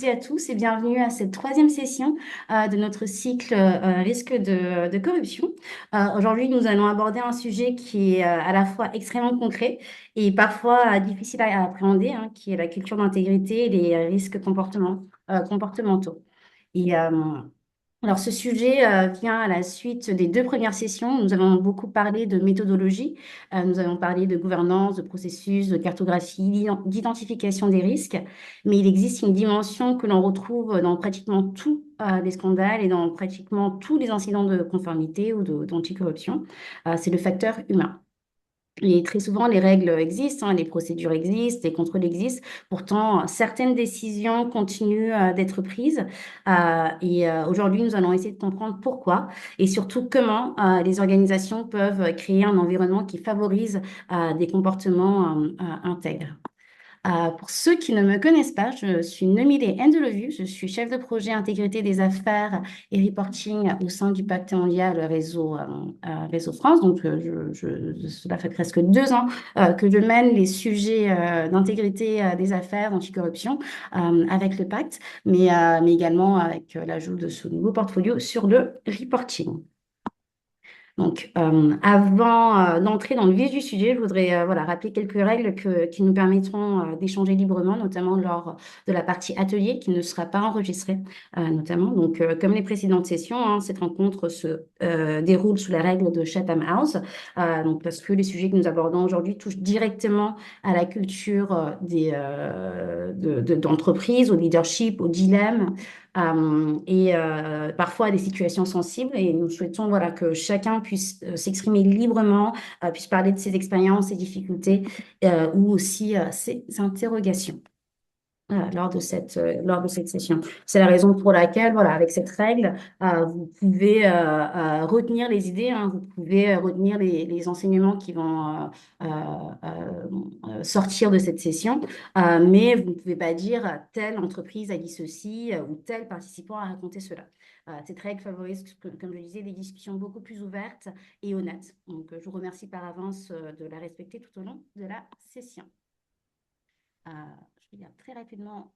Et à tous et bienvenue à cette troisième session de notre cycle risque de corruption. Aujourd'hui, nous allons aborder un sujet qui est à la fois extrêmement concret et parfois difficile à appréhender, hein, qui est la culture d'intégrité et les risques comportementaux. Et, alors, ce sujet vient à la suite des deux premières sessions. Nous avons beaucoup parlé de méthodologie, nous avons parlé de gouvernance, de processus, de cartographie, d'identification des risques, mais il existe une dimension que l'on retrouve dans pratiquement tous les scandales et dans pratiquement tous les incidents de conformité ou d'anticorruption. C'est le facteur humain. Et très souvent, les règles existent, hein, les procédures existent, les contrôles existent. Pourtant, certaines décisions continuent d'être prises. Aujourd'hui, nous allons essayer de comprendre pourquoi et surtout comment les organisations peuvent créer un environnement qui favorise des comportements intègres. Pour ceux qui ne me connaissent pas, je suis Nemile Ndelevu, je suis chef de projet intégrité des affaires et reporting au sein du Pacte mondial Réseau France. Donc, cela fait presque 2 ans que je mène les sujets d'intégrité des affaires, d'anticorruption avec le Pacte, mais également avec l'ajout de ce nouveau portfolio sur le reporting. Donc, avant d'entrer dans le vif du sujet, je voudrais voilà, rappeler quelques règles qui nous permettront d'échanger librement, notamment lors de la partie atelier qui ne sera pas enregistrée, notamment. Donc, comme les précédentes sessions, hein, cette rencontre se déroule sous les règles de Chatham House, donc parce que les sujets que nous abordons aujourd'hui touchent directement à la culture d'entreprise, au leadership, au dilemme, parfois à des situations sensibles. Et nous souhaitons voilà, que chacun puisse s'exprimer librement, puisse parler de ses expériences, ses difficultés ou aussi ses interrogations lors de cette session. C'est la raison pour laquelle, voilà, avec cette règle, vous pouvez retenir les idées, hein, vous pouvez retenir les enseignements qui vont sortir de cette session, mais vous ne pouvez pas dire telle entreprise a dit ceci ou tel participant a raconté cela. Cette règle favorise, comme je disais, des discussions beaucoup plus ouvertes et honnêtes. Donc, je vous remercie par avance de la respecter tout au long de la session. Euh, je vais lire très rapidement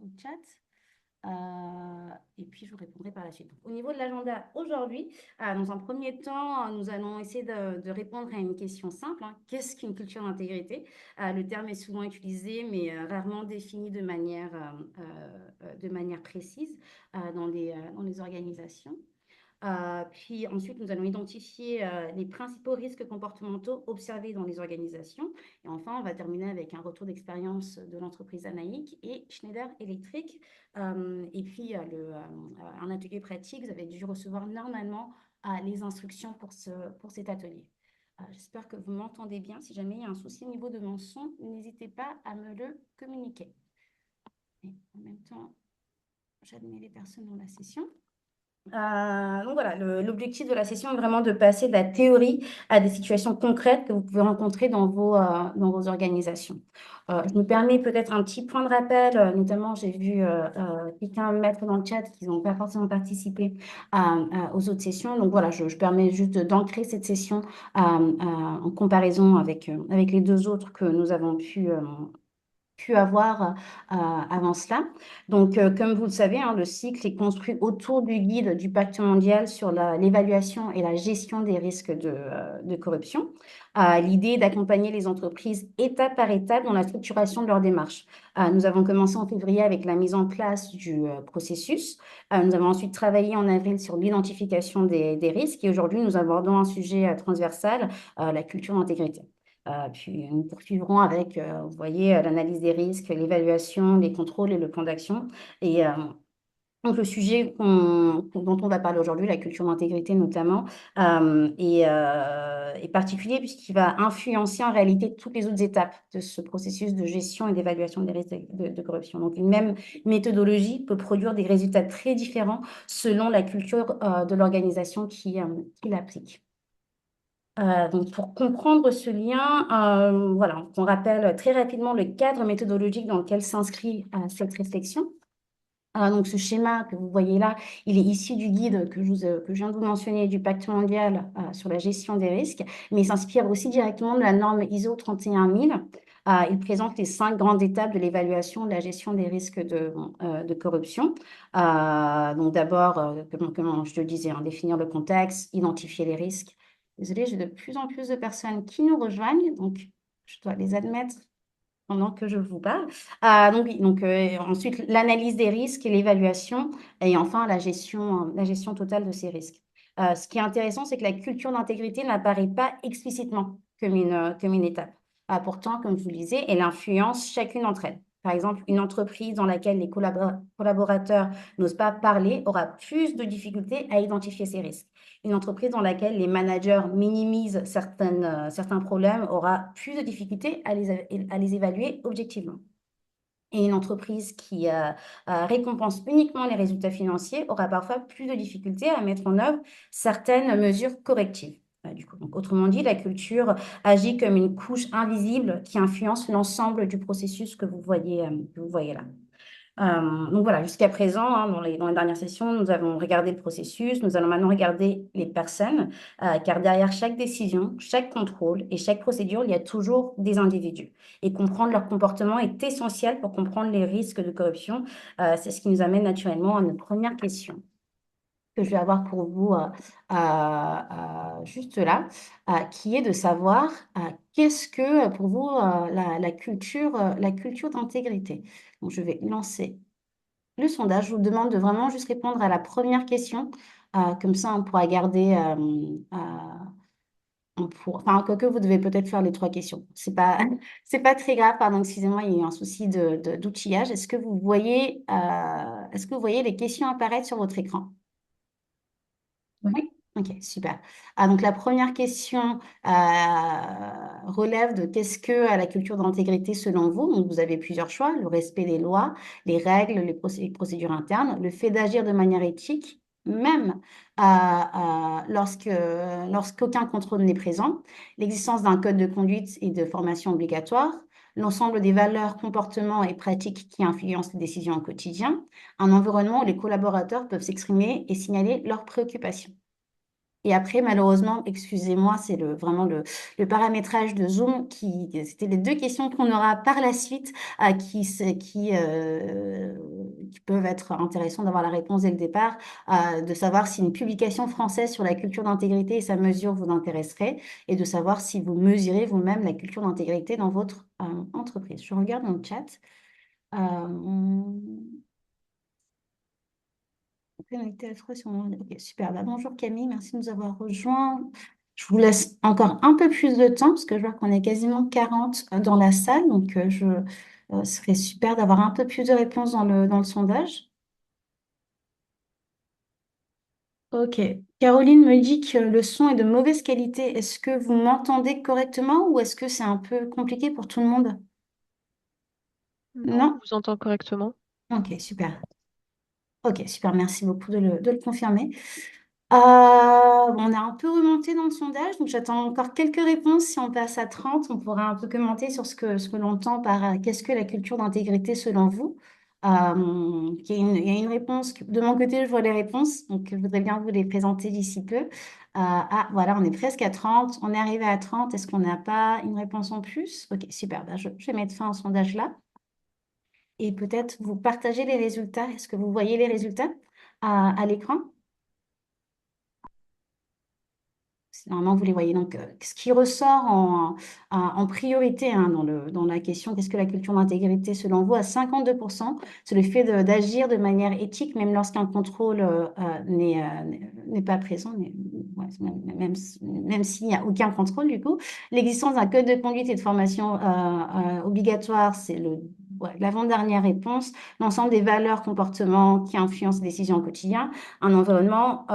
au chat. Et puis, je vous répondrai par la suite. Donc, au niveau de l'agenda aujourd'hui, dans un premier temps, nous allons essayer de répondre à une question simple, hein. Qu'est-ce qu'une culture d'intégrité? Le terme est souvent utilisé, mais rarement défini de manière précise dans les organisations. Puis ensuite, nous allons identifier les principaux risques comportementaux observés dans les organisations. Et enfin, on va terminer avec un retour d'expérience de l'entreprise Anaïc et Schneider Electric. Et puis, un atelier pratique, vous avez dû recevoir normalement les instructions pour cet atelier. J'espère que vous m'entendez bien. Si jamais il y a un souci au niveau de mon son, n'hésitez pas à me le communiquer. Et en même temps, j'admets les personnes dans la session. Donc voilà, l'objectif de la session est vraiment de passer de la théorie à des situations concrètes que vous pouvez rencontrer dans vos organisations. Je me permets peut-être un petit point de rappel, notamment j'ai vu quelqu'un mettre dans le chat qu'ils n'ont pas forcément participé aux autres sessions. Donc voilà, je permets juste d'ancrer cette session en comparaison avec les deux autres que nous avons pu avoir avant cela. Donc, comme vous le savez, hein, le cycle est construit autour du guide du Pacte mondial sur l'évaluation et la gestion des risques de corruption. L'idée est d'accompagner les entreprises étape par étape dans la structuration de leur démarche. Nous avons commencé en février avec la mise en place du processus. Nous avons ensuite travaillé en avril sur l'identification des risques et aujourd'hui, nous abordons un sujet transversal, la culture d'intégrité. Puis nous poursuivrons avec, vous voyez, l'analyse des risques, l'évaluation, les contrôles et le plan d'action. Et donc le sujet dont on va parler aujourd'hui, la culture d'intégrité notamment, est particulier puisqu'il va influencer en réalité toutes les autres étapes de ce processus de gestion et d'évaluation des risques de corruption. Donc une même méthodologie peut produire des résultats très différents selon la culture de l'organisation qui l'applique. Donc pour comprendre ce lien, voilà, on rappelle très rapidement le cadre méthodologique dans lequel s'inscrit cette réflexion. Donc ce schéma que vous voyez là, il est issu du guide que je viens de vous mentionner du Pacte mondial sur la gestion des risques, mais il s'inspire aussi directement de la norme ISO 31000 Il présente les 5 grandes étapes de l'évaluation de la gestion des risques de corruption. Donc d'abord, comme je te le disais, hein, définir le contexte, identifier les risques. Désolée, j'ai de plus en plus de personnes qui nous rejoignent, donc je dois les admettre pendant que je vous parle. Ensuite, l'analyse des risques et l'évaluation, et enfin la gestion totale de ces risques. Ce qui est intéressant, c'est que la culture d'intégrité n'apparaît pas explicitement comme une étape. Pourtant, comme je vous le disais, elle influence chacune d'entre elles. Par exemple, une entreprise dans laquelle les collaborateurs n'osent pas parler aura plus de difficultés à identifier ces risques. Une entreprise dans laquelle les managers minimisent certains problèmes aura plus de difficultés à les évaluer objectivement. Et une entreprise qui récompense uniquement les résultats financiers aura parfois plus de difficultés à mettre en œuvre certaines mesures correctives. Du coup, donc, autrement dit, la culture agit comme une couche invisible qui influence l'ensemble du processus que vous voyez là. Donc voilà, jusqu'à présent, hein, dans les dernières sessions, nous avons regardé le processus, nous allons maintenant regarder les personnes, car derrière chaque décision, chaque contrôle et chaque procédure, il y a toujours des individus. Et comprendre leur comportement est essentiel pour comprendre les risques de corruption. C'est ce qui nous amène naturellement à notre première question que je vais avoir pour vous juste là, qui est de savoir qu'est-ce que pour vous la culture d'intégrité. Donc, je vais lancer le sondage. Je vous demande de vraiment juste répondre à la première question. Comme ça, on pourra garder. Enfin, quoique vous devez peut-être faire les 3 questions. C'est pas, c'est pas très grave. Pardon, excusez-moi, il y a eu un souci d'outillage. Est-ce que vous voyez les questions apparaître sur votre écran? Oui, ok, super. Donc la première question relève de qu'est-ce que la culture d'intégrité selon vous? Donc vous avez plusieurs choix, le respect des lois, les règles, les procédures internes, le fait d'agir de manière éthique, même lorsqu'aucun contrôle n'est présent, l'existence d'un code de conduite et de formation obligatoire, l'ensemble des valeurs, comportements et pratiques qui influencent les décisions au quotidien, un environnement où les collaborateurs peuvent s'exprimer et signaler leurs préoccupations. Et après, malheureusement, excusez-moi, c'est vraiment le paramétrage de Zoom c'était les 2 questions qu'on aura par la suite, qui peuvent être intéressantes d'avoir la réponse dès le départ, de savoir si une publication française sur la culture d'intégrité et sa mesure vous intéresserait, et de savoir si vous mesurez vous-même la culture d'intégrité dans votre entreprise. Je regarde mon chat. Connecté à la fois sur Ok, super. Bah, bonjour Camille, merci de nous avoir rejoints. Je vous laisse encore un peu plus de temps parce que je vois qu'on est quasiment 40 dans la salle. Donc, ce serait super d'avoir un peu plus de réponses dans le sondage. Ok. Caroline me dit que le son est de mauvaise qualité. Est-ce que vous m'entendez correctement ou est-ce que c'est un peu compliqué pour tout le monde? Non, Non? on vous entend correctement. Ok, super. Ok, super. Merci beaucoup de le confirmer. On a un peu remonté dans le sondage, donc j'attends encore quelques réponses. Si on passe à 30, on pourra un peu commenter sur ce que l'on entend par qu'est-ce que la culture d'intégrité selon vous. Il y a une réponse. De mon côté, je vois les réponses, donc je voudrais bien vous les présenter d'ici peu. Voilà, on est presque à 30. On est arrivé à 30. Est-ce qu'on n'a pas une réponse en plus? Ok, super. Ben, je vais mettre fin au sondage là. Et peut-être vous partagez les résultats. Est-ce que vous voyez les résultats à l'écran? Normalement, vous les voyez. Donc, ce qui ressort en priorité hein, dans la question, qu'est-ce que la culture d'intégrité selon vous, à 52%, c'est le fait d'agir de manière éthique, même lorsqu'un contrôle n'est pas présent, ouais, même s'il n'y a aucun contrôle, du coup. L'existence d'un code de conduite et de formation obligatoire, c'est l'avant-dernière réponse. L'ensemble des valeurs, comportements qui influencent les décisions au quotidien, un environnement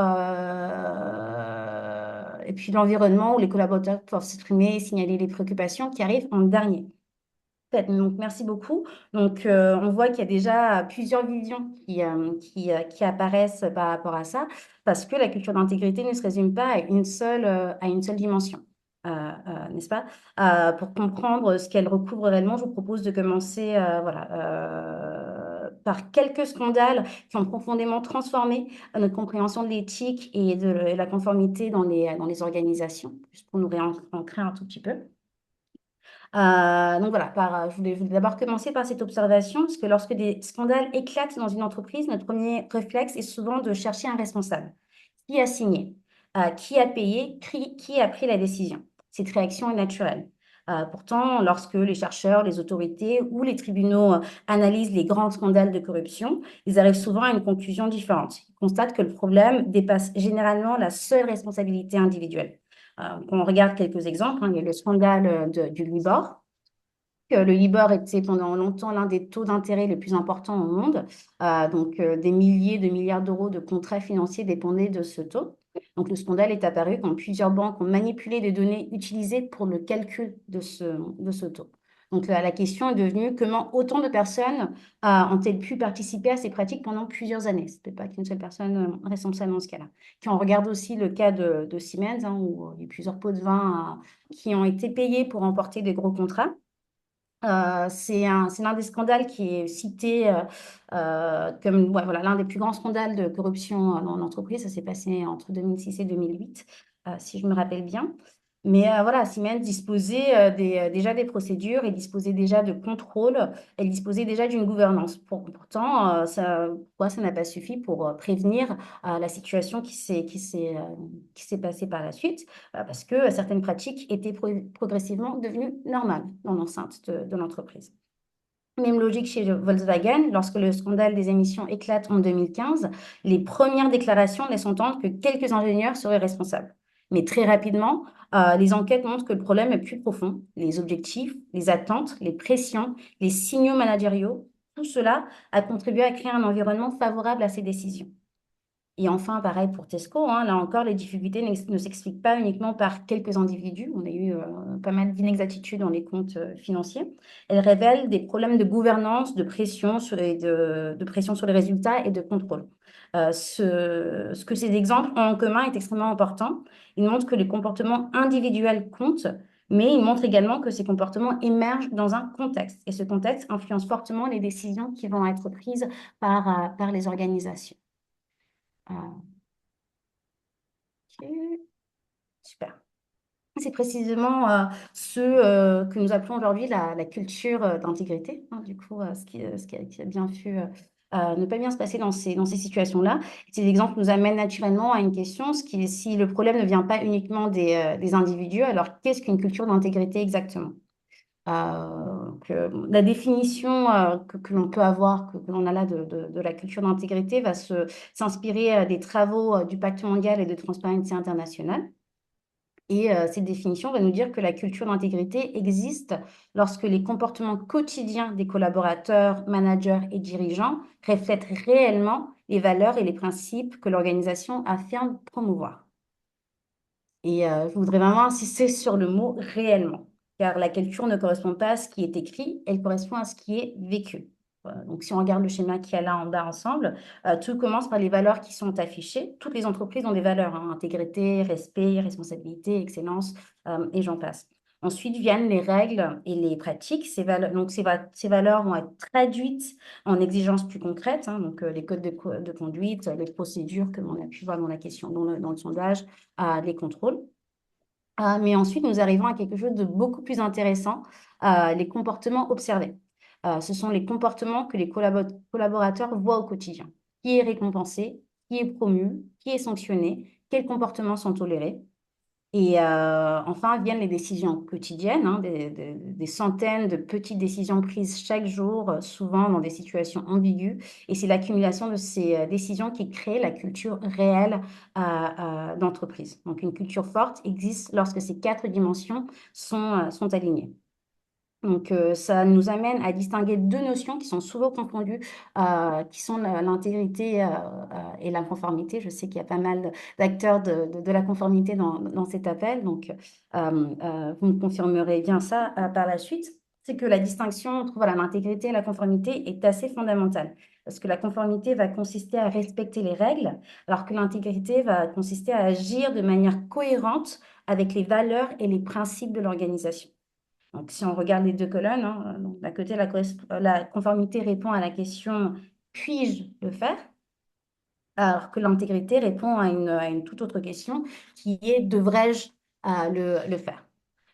et puis l'environnement où les collaborateurs peuvent s'exprimer et signaler les préoccupations qui arrivent en dernier. Donc, merci beaucoup. Donc, on voit qu'il y a déjà plusieurs visions qui apparaissent par rapport à ça, parce que la culture d'intégrité ne se résume pas à une seule dimension. N'est-ce pas? Pour comprendre ce qu'elle recouvre réellement, je vous propose de commencer par quelques scandales qui ont profondément transformé notre compréhension de l'éthique et de la conformité dans les organisations, juste pour nous réancrer un tout petit peu. Donc voilà, je voulais d'abord commencer par cette observation, parce que lorsque des scandales éclatent dans une entreprise, notre premier réflexe est souvent de chercher un responsable. Qui a signé? Qui a payé? Qui a pris la décision? Cette réaction est naturelle. Pourtant, lorsque les chercheurs, les autorités ou les tribunaux analysent les grands scandales de corruption, ils arrivent souvent à une conclusion différente. Ils constatent que le problème dépasse généralement la seule responsabilité individuelle. On regarde quelques exemples, hein. Il y a le scandale du Libor. Le Libor était pendant longtemps l'un des taux d'intérêt les plus importants au monde. Des milliers de milliards d'euros de contrats financiers dépendaient de ce taux. Donc, le scandale est apparu quand plusieurs banques ont manipulé les données utilisées pour le calcul de ce taux. Donc, la question est devenue comment autant de personnes ont-elles pu participer à ces pratiques pendant plusieurs années? Ce n'était pas qu'une seule personne responsable dans ce cas-là. Puis on regarde aussi le cas de Siemens, hein, où il y a plusieurs pots de vin qui ont été payés pour remporter des gros contrats. C'est l'un des scandales qui est cité comme ouais, voilà, l'un des plus grands scandales de corruption dans l'entreprise. Ça s'est passé entre 2006 et 2008, si je me rappelle bien. Mais voilà, Siemens disposait déjà des procédures et disposait déjà de contrôles. Elle disposait déjà d'une gouvernance. Pourtant, pourquoi ça n'a pas suffi pour prévenir la situation qui s'est passée par la suite? Parce que certaines pratiques étaient progressivement devenues normales dans l'enceinte de l'entreprise. Même logique chez Volkswagen, lorsque le scandale des émissions éclate en 2015, les premières déclarations laissent entendre que quelques ingénieurs seraient responsables. Mais très rapidement, les enquêtes montrent que le problème est plus profond. Les objectifs, les attentes, les pressions, les signaux managériaux, tout cela a contribué à créer un environnement favorable à ces décisions. Et enfin, pareil pour Tesco, hein, là encore, les difficultés ne s'expliquent pas uniquement par quelques individus. On a eu pas mal d'inexactitudes dans les comptes financiers. Elles révèlent des problèmes de gouvernance, de pression de pression sur les résultats et de contrôle. Ce que ces exemples ont en commun est extrêmement important. Ils montrent que les comportements individuels comptent, mais ils montrent également que ces comportements émergent dans un contexte. Et ce contexte influence fortement les décisions qui vont être prises par les organisations. Ah, ok, super. C'est précisément ce que nous appelons aujourd'hui la culture d'intégrité, hein, du coup, ce qui a bien pu ne pas bien se passer dans ces situations-là. Ces exemples nous amènent naturellement à une question, ce qui est si le problème ne vient pas uniquement des individus, alors qu'est-ce qu'une culture d'intégrité exactement? La définition que l'on peut avoir, que l'on a là de la culture d'intégrité va s'inspirer des travaux du Pacte mondial et de Transparency International. Et cette définition va nous dire que la culture d'intégrité existe lorsque les comportements quotidiens des collaborateurs, managers et dirigeants reflètent réellement les valeurs et les principes que l'organisation affirme promouvoir. Et je voudrais vraiment insister sur le mot réellement, car la culture ne correspond pas à ce qui est écrit, elle correspond à ce qui est vécu. Donc, si on regarde le schéma qu'il y a là en bas ensemble, tout commence par les valeurs qui sont affichées. Toutes les entreprises ont des valeurs, hein, intégrité, respect, responsabilité, excellence, et j'en passe. Ensuite viennent les règles et les pratiques. Ces valeurs vont être traduites en exigences plus concrètes, hein, donc les codes de conduite, les procédures, comme on a pu voir dans la question, dans le sondage, les contrôles. Mais ensuite, nous arrivons à quelque chose de beaucoup plus intéressant, les comportements observés. Ce sont les comportements que les collaborateurs voient au quotidien. Qui est récompensé, qui est promu, qui est sanctionné, quels comportements sont tolérés. Et enfin viennent les décisions quotidiennes, hein, des centaines de petites décisions prises chaque jour, souvent dans des situations ambiguës. Et c'est l'accumulation de ces décisions qui crée la culture réelle d'entreprise. Donc une culture forte existe lorsque ces quatre dimensions sont alignées. Donc, ça nous amène à distinguer deux notions qui sont souvent confondues, qui sont l'intégrité et la conformité. Je sais qu'il y a pas mal d'acteurs de la conformité dans cet appel, donc vous me confirmerez bien ça par la suite. C'est que la distinction entre voilà, l'intégrité et la conformité est assez fondamentale. Parce que la conformité va consister à respecter les règles, alors que l'intégrité va consister à agir de manière cohérente avec les valeurs et les principes de l'organisation. Donc, si on regarde les deux colonnes, hein, donc, d'un côté, la conformité répond à la question puis-je le faire? Alors que l'intégrité répond à une toute autre question qui est devrais-je le faire?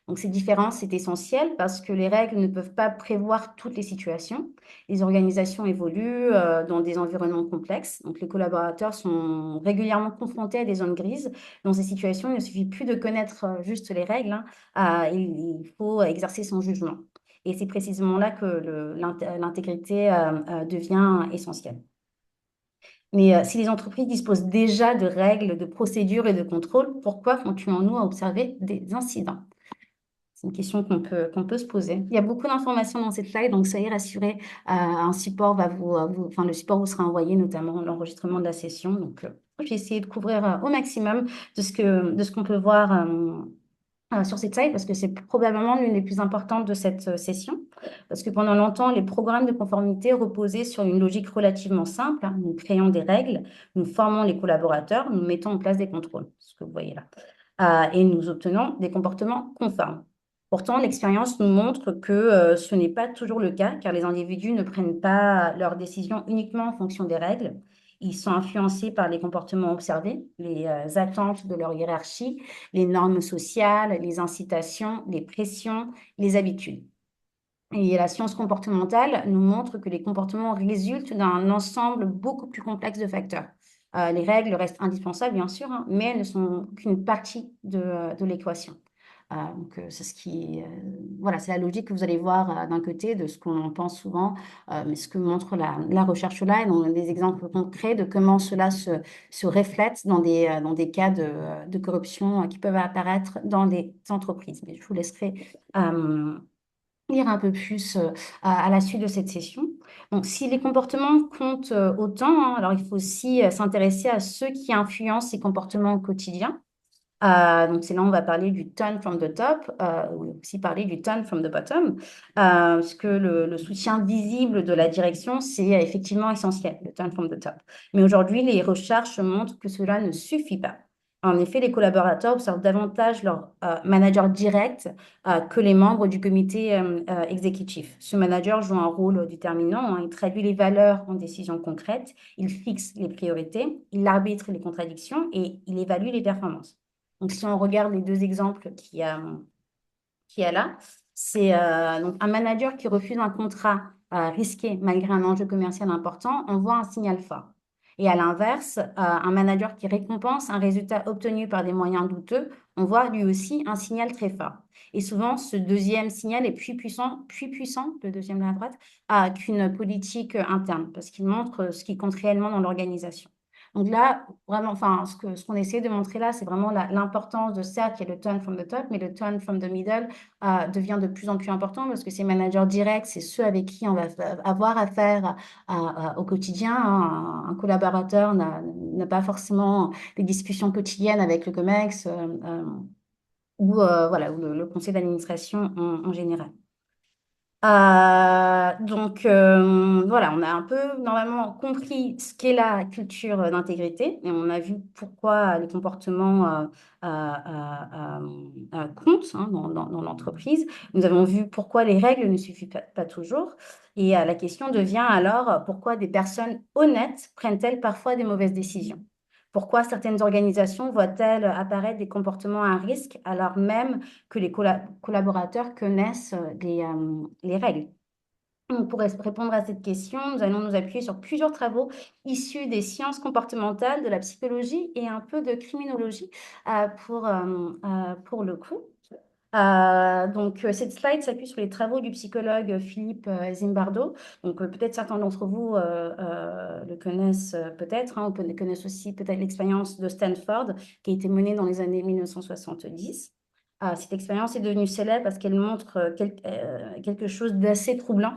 Donc, ces différences, c'est essentiel parce que les règles ne peuvent pas prévoir toutes les situations. Les organisations évoluent dans des environnements complexes. Donc, les collaborateurs sont régulièrement confrontés à des zones grises. Dans ces situations, il ne suffit plus de connaître juste les règles, hein. Il faut exercer son jugement. Et c'est précisément là que l'intégrité devient essentielle. Mais si les entreprises disposent déjà de règles, de procédures et de contrôles, pourquoi continuons-nous à observer des incidents? C'est une question qu'on peut se poser. Il y a beaucoup d'informations dans cette slide, donc soyez rassurés. Un support enfin, le support vous sera envoyé, notamment l'enregistrement de la session. Donc, j'ai essayé de couvrir au maximum de ce qu'on peut voir sur cette slide, parce que c'est probablement l'une des plus importantes de cette session. Parce que pendant longtemps, les programmes de conformité reposaient sur une logique relativement simple, hein. Nous créons des règles, nous formons les collaborateurs, nous mettons en place des contrôles, ce que vous voyez là. Et nous obtenons des comportements conformes. Pourtant, l'expérience nous montre que ce n'est pas toujours le cas, car les individus ne prennent pas leurs décisions uniquement en fonction des règles. Ils sont influencés par les comportements observés, les attentes de leur hiérarchie, les normes sociales, les incitations, les pressions, les habitudes. Et la science comportementale nous montre que les comportements résultent d'un ensemble beaucoup plus complexe de facteurs. Les règles restent indispensables, bien sûr, hein, mais elles ne sont qu'une partie de l'équation. Donc, c'est voilà, c'est la logique que vous allez voir d'un côté de ce qu'on en pense souvent, mais ce que montre la recherche là, et on a des exemples concrets de comment cela se reflète dans des cas de corruption qui peuvent apparaître dans les entreprises. Mais je vous laisserai lire un peu plus à la suite de cette session. Donc, si les comportements comptent autant, hein, alors il faut aussi s'intéresser à ceux qui influencent ces comportements au quotidien. Donc, c'est là où on va parler du turn from the top, ou aussi parler du turn from the bottom, parce que le soutien visible de la direction, c'est effectivement essentiel, le turn from the top. Mais aujourd'hui, les recherches montrent que cela ne suffit pas. En effet, les collaborateurs observent davantage leur manager direct que les membres du comité exécutif. Ce manager joue un rôle déterminant, hein. Il traduit les valeurs en décisions concrètes, il fixe les priorités, il arbitre les contradictions et il évalue les performances. Donc, si on regarde les deux exemples qu'il y a là, c'est donc un manager qui refuse un contrat risqué malgré un enjeu commercial important, on voit un signal fort. Et à l'inverse, un manager qui récompense un résultat obtenu par des moyens douteux, on voit lui aussi un signal très fort. Et souvent, ce deuxième signal est plus puissant, le deuxième à droite, qu'une politique interne, parce qu'il montre ce qui compte réellement dans l'organisation. Donc là, vraiment, enfin, ce qu'on essaie de montrer là, c'est vraiment l'importance de certes, il y a le turn from the top, mais le turn from the middle devient de plus en plus important parce que ces managers directs, c'est ceux avec qui on va avoir affaire au quotidien, hein. Un collaborateur n'a pas forcément des discussions quotidiennes avec le COMEX ou voilà, ou le conseil d'administration en général. Voilà, on a un peu normalement compris ce qu'est la culture d'intégrité et on a vu pourquoi les comportements comptent, hein, dans l'entreprise. Nous avons vu pourquoi les règles ne suffisent pas toujours. Et la question devient alors pourquoi des personnes honnêtes prennent-elles parfois des mauvaises décisions? Pourquoi certaines organisations voient-elles apparaître des comportements à risque alors même que les collaborateurs connaissent les règles? Donc, pour répondre à cette question, nous allons nous appuyer sur plusieurs travaux issus des sciences comportementales, de la psychologie et un peu de criminologie pour le coup. Cette slide s'appuie sur les travaux du psychologue Philippe Zimbardo. Donc, peut-être certains d'entre vous le connaissent peut-être, hein, ou connaissent aussi peut-être l'expérience de Stanford qui a été menée dans les années 1970. Cette expérience est devenue célèbre parce qu'elle montre quelque chose d'assez troublant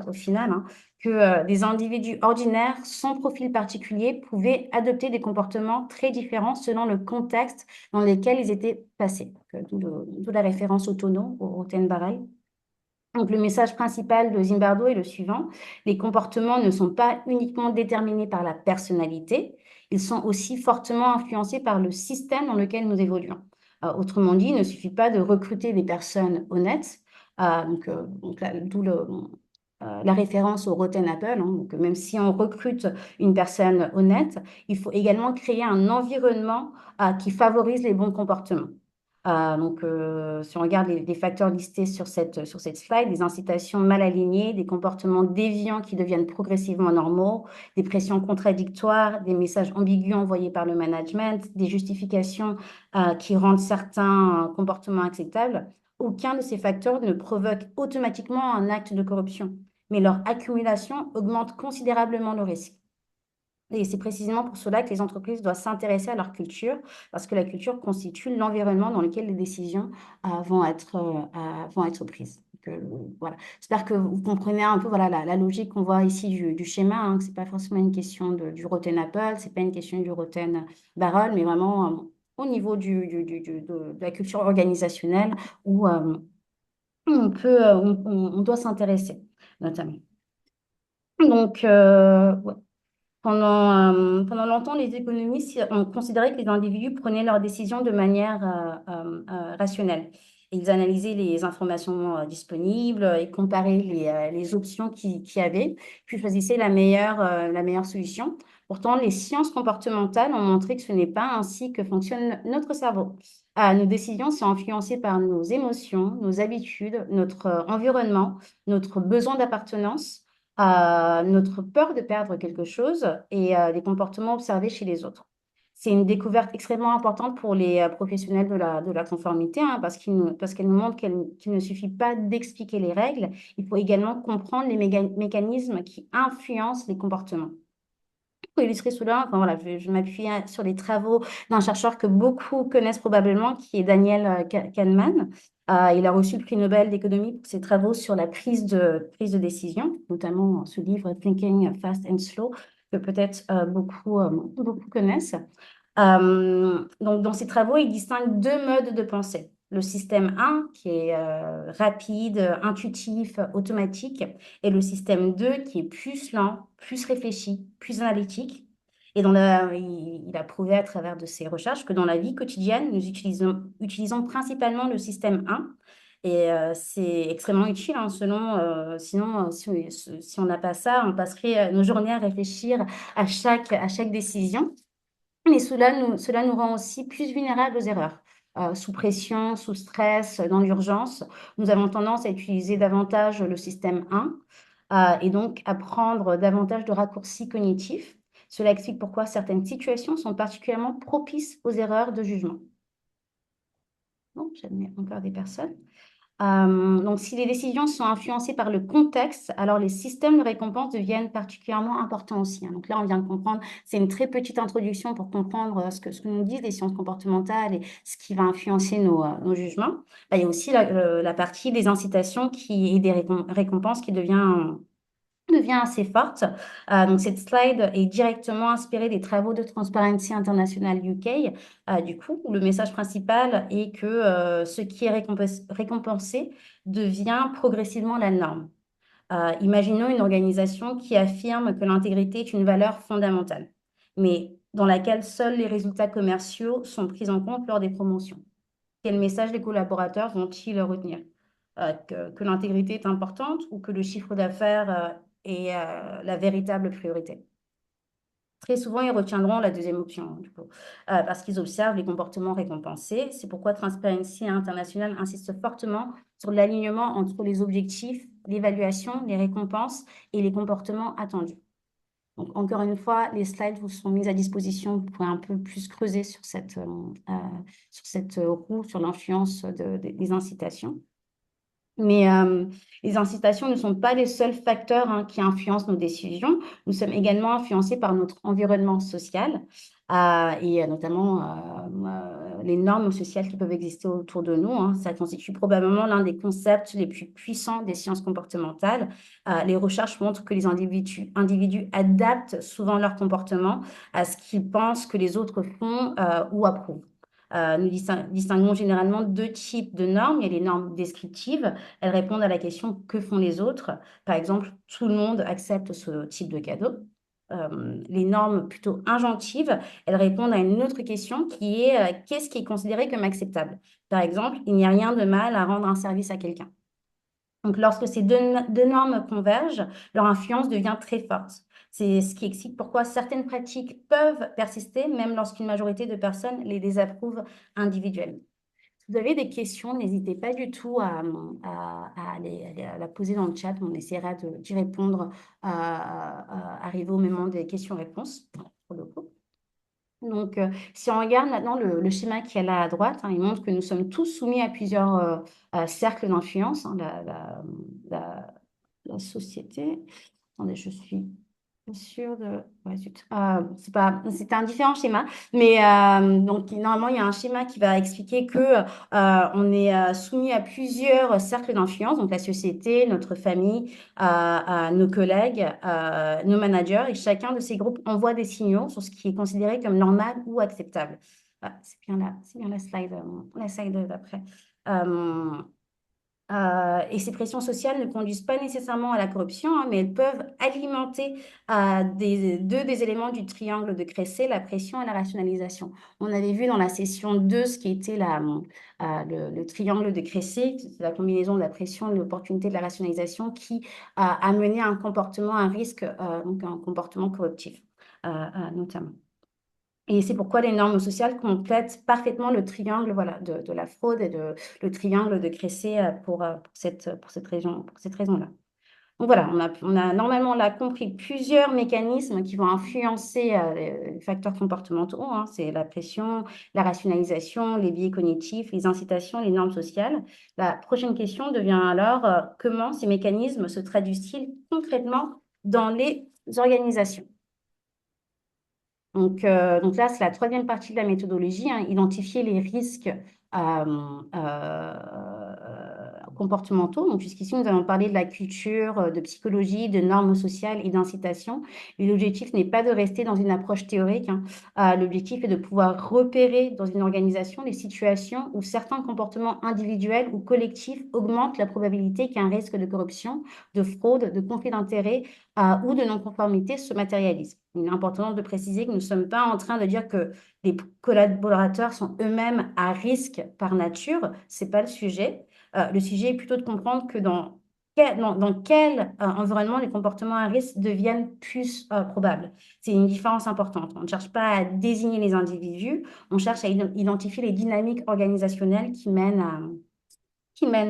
au final, hein, que des individus ordinaires sans profil particulier pouvaient adopter des comportements très différents selon le contexte dans lequel ils étaient placés. D'où la référence au tonneau, au Roten-Barail. Donc, le message principal de Zimbardo est le suivant: les comportements ne sont pas uniquement déterminés par la personnalité, ils sont aussi fortement influencés par le système dans lequel nous évoluons. Autrement dit, il ne suffit pas de recruter des personnes honnêtes, d'où la référence au Rotten Apple, hein. Donc, même si on recrute une personne honnête, il faut également créer un environnement qui favorise les bons comportements. Si on regarde les facteurs listés sur cette slide, des incitations mal alignées, des comportements déviants qui deviennent progressivement normaux, des pressions contradictoires, des messages ambigus envoyés par le management, des justifications qui rendent certains comportements acceptables, aucun de ces facteurs ne provoque automatiquement un acte de corruption, mais leur accumulation augmente considérablement le risque. Et c'est précisément pour cela que les entreprises doivent s'intéresser à leur culture, parce que la culture constitue l'environnement dans lequel les décisions vont être prises. Voilà. J'espère que vous comprenez un peu voilà, la logique qu'on voit ici du schéma, hein, que ce n'est pas forcément une question du Rotten Apple, ce n'est pas une question du Rotten Barrel, mais vraiment au niveau de la culture organisationnelle où on doit s'intéresser, notamment. Ouais. Pendant longtemps, les économistes ont considéré que les individus prenaient leurs décisions de manière rationnelle. Ils analysaient les informations disponibles et comparaient les options qu'il y avait, puis choisissaient la meilleure solution. Pourtant, les sciences comportementales ont montré que ce n'est pas ainsi que fonctionne notre cerveau. Nos décisions sont influencées par nos émotions, nos habitudes, notre environnement, notre besoin d'appartenance, notre peur de perdre quelque chose et les comportements observés chez les autres. C'est une découverte extrêmement importante pour les professionnels de la conformité, hein, parce qu'elle nous montre qu'il ne suffit pas d'expliquer les règles, il faut également comprendre les mécanismes qui influencent les comportements. Pour illustrer cela, enfin, voilà, je m'appuie sur les travaux d'un chercheur que beaucoup connaissent probablement, qui est Daniel Kahneman. Il a reçu le prix Nobel d'économie pour ses travaux sur la prise de décision, notamment ce livre Thinking Fast and Slow, que peut-être beaucoup connaissent. Donc, dans ses travaux, il distingue deux modes de pensée. Le système 1, qui est rapide, intuitif, automatique, et le système 2, qui est plus lent, plus réfléchi, plus analytique. Et il a prouvé à travers de ses recherches que dans la vie quotidienne, nous utilisons principalement le système 1. Et c'est extrêmement utile, hein, sinon, si on n'a pas ça, on passerait nos journées à réfléchir à chaque décision. Mais cela nous rend aussi plus vulnérables aux erreurs. Sous pression, sous stress, dans l'urgence, nous avons tendance à utiliser davantage le système 1 et donc à prendre davantage de raccourcis cognitifs. Cela explique pourquoi certaines situations sont particulièrement propices aux erreurs de jugement. Bon, j'admets encore des personnes. Donc, si les décisions sont influencées par le contexte, alors les systèmes de récompense deviennent particulièrement importants aussi, hein. Donc là, on vient de comprendre, c'est une très petite introduction pour comprendre ce que nous disent les sciences comportementales et ce qui va influencer nos jugements. Là, il y a aussi la partie des incitations et des récompenses qui devient assez forte. Donc, cette slide est directement inspirée des travaux de Transparency International UK. Du coup, le message principal est que ce qui est récompensé devient progressivement la norme. Imaginons une organisation qui affirme que l'intégrité est une valeur fondamentale, mais dans laquelle seuls les résultats commerciaux sont pris en compte lors des promotions. Quel message les collaborateurs vont-ils retenir? Que l'intégrité est importante ou que le chiffre d'affaires est la véritable priorité? Très souvent, ils retiendront la deuxième option, hein, du coup, parce qu'ils observent les comportements récompensés. C'est pourquoi Transparency International insiste fortement sur l'alignement entre les objectifs, l'évaluation, les récompenses et les comportements attendus. Donc, encore une fois, les slides vous sont mis à disposition. Vous pouvez un peu plus creuser sur cette roue, sur l'influence des incitations. Mais les incitations ne sont pas les seuls facteurs, hein, qui influencent nos décisions. Nous sommes également influencés par notre environnement social et notamment les normes sociales qui peuvent exister autour de nous, hein. Ça constitue probablement l'un des concepts les plus puissants des sciences comportementales. Les recherches montrent que les individus adaptent souvent leur comportement à ce qu'ils pensent que les autres font ou approuvent. Nous distinguons généralement deux types de normes. Il y a les normes descriptives. Elles répondent à la question que font les autres. Par exemple, tout le monde accepte ce type de cadeau. Les normes plutôt injonctives, elles répondent à une autre question qui est qu'est-ce qui est considéré comme acceptable? Par exemple, il n'y a rien de mal à rendre un service à quelqu'un. Donc, lorsque ces deux normes convergent, leur influence devient très forte. C'est ce qui explique pourquoi certaines pratiques peuvent persister, même lorsqu'une majorité de personnes les désapprouvent individuellement. vous avez des questions, n'hésitez pas du tout à la poser dans le chat. On essaiera d'y répondre arrivé au moment des questions-réponses, pour le coup. Donc, si on regarde maintenant le schéma qui est là à droite, hein, il montre que nous sommes tous soumis à plusieurs cercles d'influence, hein, la société. Attendez, je suis pas sûre de. Ouais, zut. C'était un différent schéma, mais donc normalement il y a un schéma qui va expliquer que on est soumis à plusieurs cercles d'influence, donc la société, notre famille, nos collègues, nos managers, et chacun de ces groupes envoie des signaux sur ce qui est considéré comme normal ou acceptable. Ah, c'est bien la slide d'après. Euh, et ces pressions sociales ne conduisent pas nécessairement à la corruption, hein, mais elles peuvent alimenter deux des éléments du triangle de Crécé, la pression et la rationalisation. On avait vu dans la session 2 ce qui était le triangle de Crécé, c'est la combinaison de la pression, de l'opportunité, de la rationalisation qui a mené à un comportement, un risque, donc un comportement corruptif, notamment. Et c'est pourquoi les normes sociales complètent parfaitement le triangle voilà, de la fraude et le triangle de Crécé pour cette raison-là. Donc voilà, on a normalement là compris plusieurs mécanismes qui vont influencer les facteurs comportementaux, hein. C'est la pression, la rationalisation, les biais cognitifs, les incitations, les normes sociales. La prochaine question devient alors comment ces mécanismes se traduisent-ils concrètement dans les organisations? Donc là, c'est la troisième partie de la méthodologie, hein, identifier les risques comportementaux. Donc jusqu'ici, nous avons parlé de la culture, de psychologie, de normes sociales et d'incitation. Et l'objectif n'est pas de rester dans une approche théorique, hein. L'objectif est de pouvoir repérer dans une organisation les situations où certains comportements individuels ou collectifs augmentent la probabilité qu'un risque de corruption, de fraude, de conflit d'intérêts ou de non-conformité se matérialise. Il est important de préciser que nous ne sommes pas en train de dire que les collaborateurs sont eux-mêmes à risque par nature. Ce n'est pas le sujet. Le sujet est plutôt de comprendre que dans quel environnement les comportements à risque deviennent plus probables. C'est une différence importante. On ne cherche pas à désigner les individus, on cherche à identifier les dynamiques organisationnelles qui mènent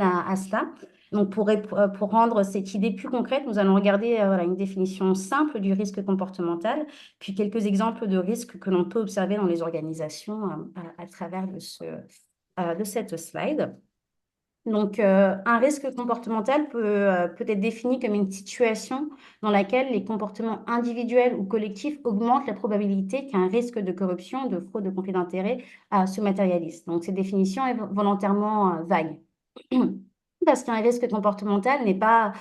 à cela. Donc, pour rendre cette idée plus concrète, nous allons regarder voilà, une définition simple du risque comportemental, puis quelques exemples de risques que l'on peut observer dans les organisations à travers de cette slide. Donc, un risque comportemental peut être défini comme une situation dans laquelle les comportements individuels ou collectifs augmentent la probabilité qu'un risque de corruption, de fraude, de conflit d'intérêts se matérialise. Donc, cette définition est volontairement vague. Parce qu'un risque comportemental n'est pas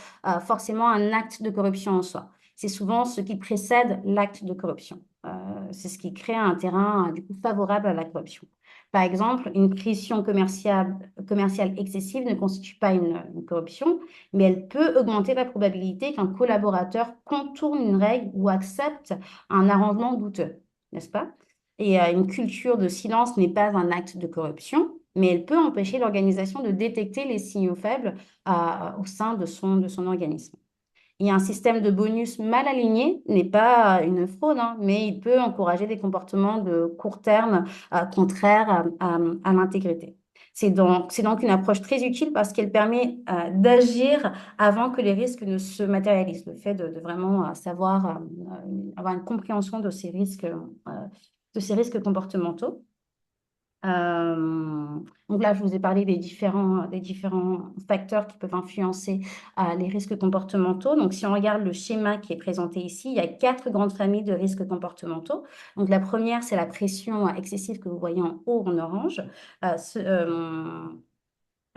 forcément un acte de corruption en soi. C'est souvent ce qui précède l'acte de corruption. C'est ce qui crée un terrain du coup favorable à la corruption. Par exemple, une pression commerciale excessive ne constitue pas une corruption, mais elle peut augmenter la probabilité qu'un collaborateur contourne une règle ou accepte un arrangement douteux, n'est-ce pas? Et une culture de silence n'est pas un acte de corruption, mais elle peut empêcher l'organisation de détecter les signaux faibles au sein de son organisme. Et un système de bonus mal aligné n'est pas une fraude, hein, mais il peut encourager des comportements de court terme contraires à l'intégrité. C'est donc une approche très utile parce qu'elle permet d'agir avant que les risques ne se matérialisent. Le fait de vraiment savoir avoir une compréhension de ces risques comportementaux. Donc là, je vous ai parlé des différents facteurs qui peuvent influencer les risques comportementaux. Donc, si on regarde le schéma qui est présenté ici, il y a 4 grandes familles de risques comportementaux. Donc, la première, c'est la pression excessive que vous voyez en haut en orange.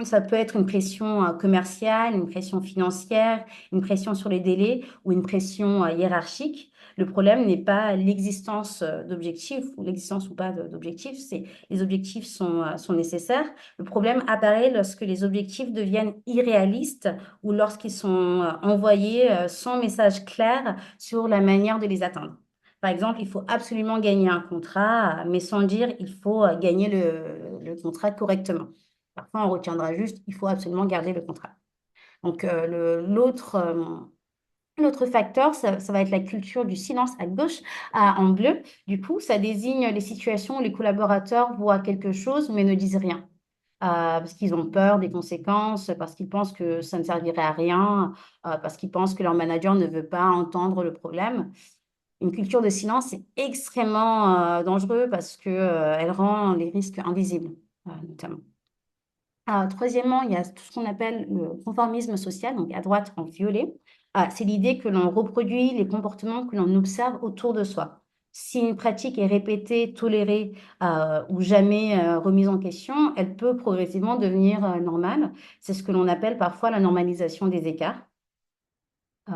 Ça peut être une pression commerciale, une pression financière, une pression sur les délais ou une pression hiérarchique. Le problème n'est pas l'existence d'objectifs ou l'existence ou pas d'objectifs, c'est les objectifs sont nécessaires. Le problème apparaît lorsque les objectifs deviennent irréalistes ou lorsqu'ils sont envoyés sans message clair sur la manière de les atteindre. Par exemple, il faut absolument gagner un contrat, mais sans dire il faut gagner le contrat correctement. Parfois, on retiendra juste, il faut absolument garder le contrat. Donc, l'autre facteur, ça va être la culture du silence à gauche, en bleu. Du coup, ça désigne les situations où les collaborateurs voient quelque chose mais ne disent rien. parce qu'ils ont peur des conséquences, parce qu'ils pensent que ça ne servirait à rien, parce qu'ils pensent que leur manager ne veut pas entendre le problème. Une culture de silence est extrêmement dangereux parce que, elle rend les risques invisibles, notamment. Troisièmement, il y a tout ce qu'on appelle le conformisme social, donc à droite en violet. C'est l'idée que l'on reproduit les comportements que l'on observe autour de soi. Si une pratique est répétée, tolérée ou jamais remise en question, elle peut progressivement devenir normale. C'est ce que l'on appelle parfois la normalisation des écarts euh,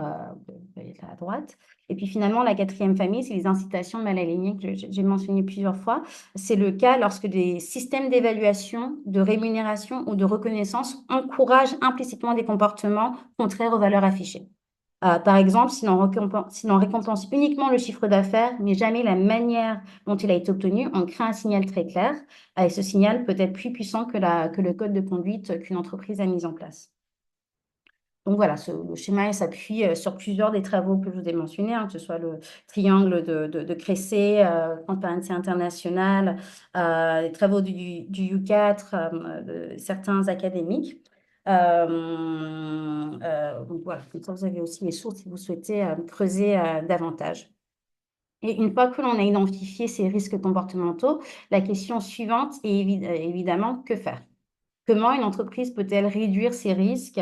à droite. Et puis finalement, la quatrième famille, c'est les incitations mal alignées que j'ai mentionné plusieurs fois. C'est le cas lorsque des systèmes d'évaluation, de rémunération ou de reconnaissance encouragent implicitement des comportements contraires aux valeurs affichées. Par exemple, si l'on récompense uniquement le chiffre d'affaires, mais jamais la manière dont il a été obtenu, on crée un signal très clair. Et ce signal peut être plus puissant que le code de conduite qu'une entreprise a mis en place. Donc voilà, le schéma il s'appuie sur plusieurs des travaux que je vous ai mentionnés, hein, que ce soit le triangle de Crécé, Transparency International, les travaux du U4, de certains académiques. Donc voilà, comme ça vous avez aussi les sources si vous souhaitez creuser davantage. Et une fois que l'on a identifié ces risques comportementaux, la question suivante est évidemment que faire? Comment une entreprise peut-elle réduire ses risques?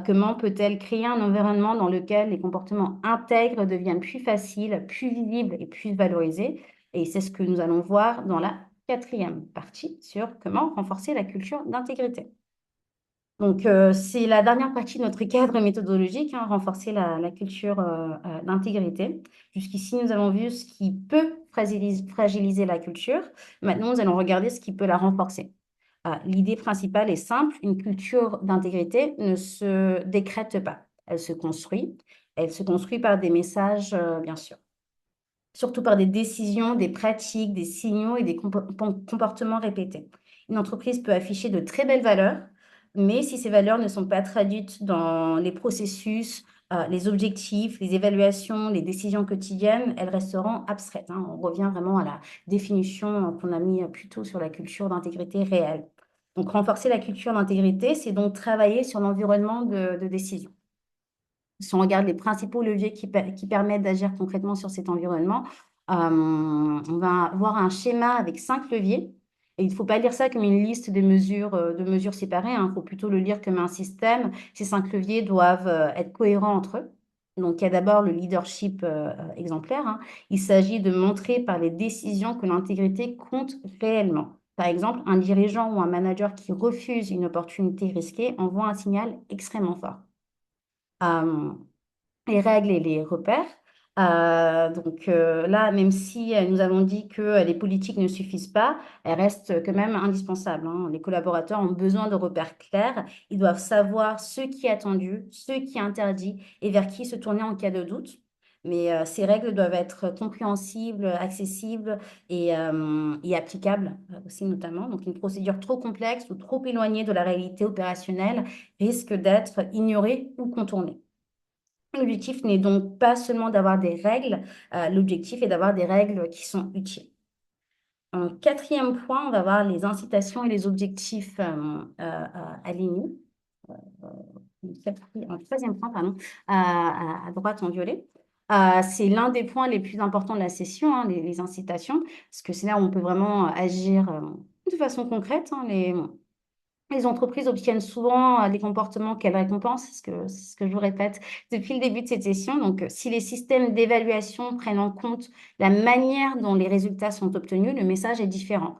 Comment peut-elle créer un environnement dans lequel les comportements intègres deviennent plus faciles, plus visibles et plus valorisés? Et c'est ce que nous allons voir dans la quatrième partie sur comment renforcer la culture d'intégrité. Donc, c'est la dernière partie de notre cadre méthodologique, hein, renforcer la culture d'intégrité. Jusqu'ici, nous avons vu ce qui peut fragiliser la culture. Maintenant, nous allons regarder ce qui peut la renforcer. L'idée principale est simple, une culture d'intégrité ne se décrète pas, elle se construit. Elle se construit par des messages, bien sûr, surtout par des décisions, des pratiques, des signaux et des comportements répétés. Une entreprise peut afficher de très belles valeurs, mais si ces valeurs ne sont pas traduites dans les processus, les objectifs, les évaluations, les décisions quotidiennes, elles resteront abstraites, hein. On revient vraiment à la définition qu'on a mis plus tôt sur la culture d'intégrité réelle. Donc, renforcer la culture d'intégrité, c'est donc travailler sur l'environnement de décision. Si on regarde les principaux leviers qui permettent d'agir concrètement sur cet environnement, on va avoir un schéma avec 5 leviers. Et il ne faut pas lire ça comme une liste de mesures séparées, hein. Il faut plutôt le lire comme un système. Ces 5 leviers doivent être cohérents entre eux. Donc, il y a d'abord le leadership exemplaire, hein. Il s'agit de montrer par les décisions que l'intégrité compte réellement. Par exemple, un dirigeant ou un manager qui refuse une opportunité risquée envoie un signal extrêmement fort. Les règles et les repères. Là, même si nous avons dit que les politiques ne suffisent pas, elles restent quand même indispensables, hein. Les collaborateurs ont besoin de repères clairs. Ils doivent savoir ce qui est attendu, ce qui est interdit et vers qui se tourner en cas de doute. Mais ces règles doivent être compréhensibles, accessibles et applicables aussi notamment. Donc une procédure trop complexe ou trop éloignée de la réalité opérationnelle risque d'être ignorée ou contournée. L'objectif n'est donc pas seulement d'avoir des règles, l'objectif est d'avoir des règles qui sont utiles. En quatrième point, on va voir les incitations et les objectifs alignés. En troisième point, pardon, à droite en violet. C'est l'un des points les plus importants de la session, hein, les incitations, parce que c'est là où on peut vraiment agir de façon concrète, hein. Les entreprises obtiennent souvent les comportements qu'elles récompensent, c'est ce que je vous répète depuis le début de cette session. Donc, si les systèmes d'évaluation prennent en compte la manière dont les résultats sont obtenus, le message est différent.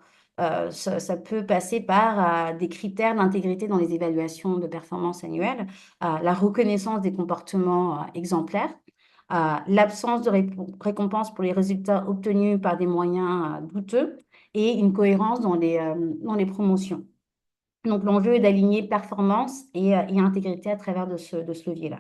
Ça peut passer par des critères d'intégrité dans les évaluations de performance annuelles, la reconnaissance des comportements exemplaires, l'absence de récompense pour les résultats obtenus par des moyens douteux et une cohérence dans les promotions. Donc, l'enjeu est d'aligner performance et intégrité à travers de ce levier-là.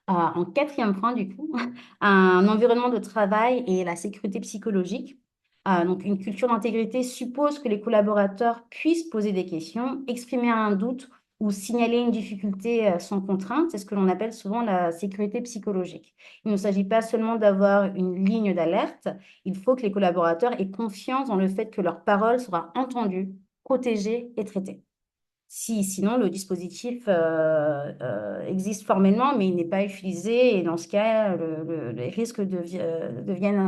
En quatrième point, du coup, un environnement de travail et la sécurité psychologique. Donc, une culture d'intégrité suppose que les collaborateurs puissent poser des questions, exprimer un doute ou signaler une difficulté sans contrainte. C'est ce que l'on appelle souvent la sécurité psychologique. Il ne s'agit pas seulement d'avoir une ligne d'alerte, il faut que les collaborateurs aient confiance dans le fait que leur parole sera entendue, protégée et traitée. Sinon, le dispositif existe formellement, mais il n'est pas utilisé. Et dans ce cas, les risques deviennent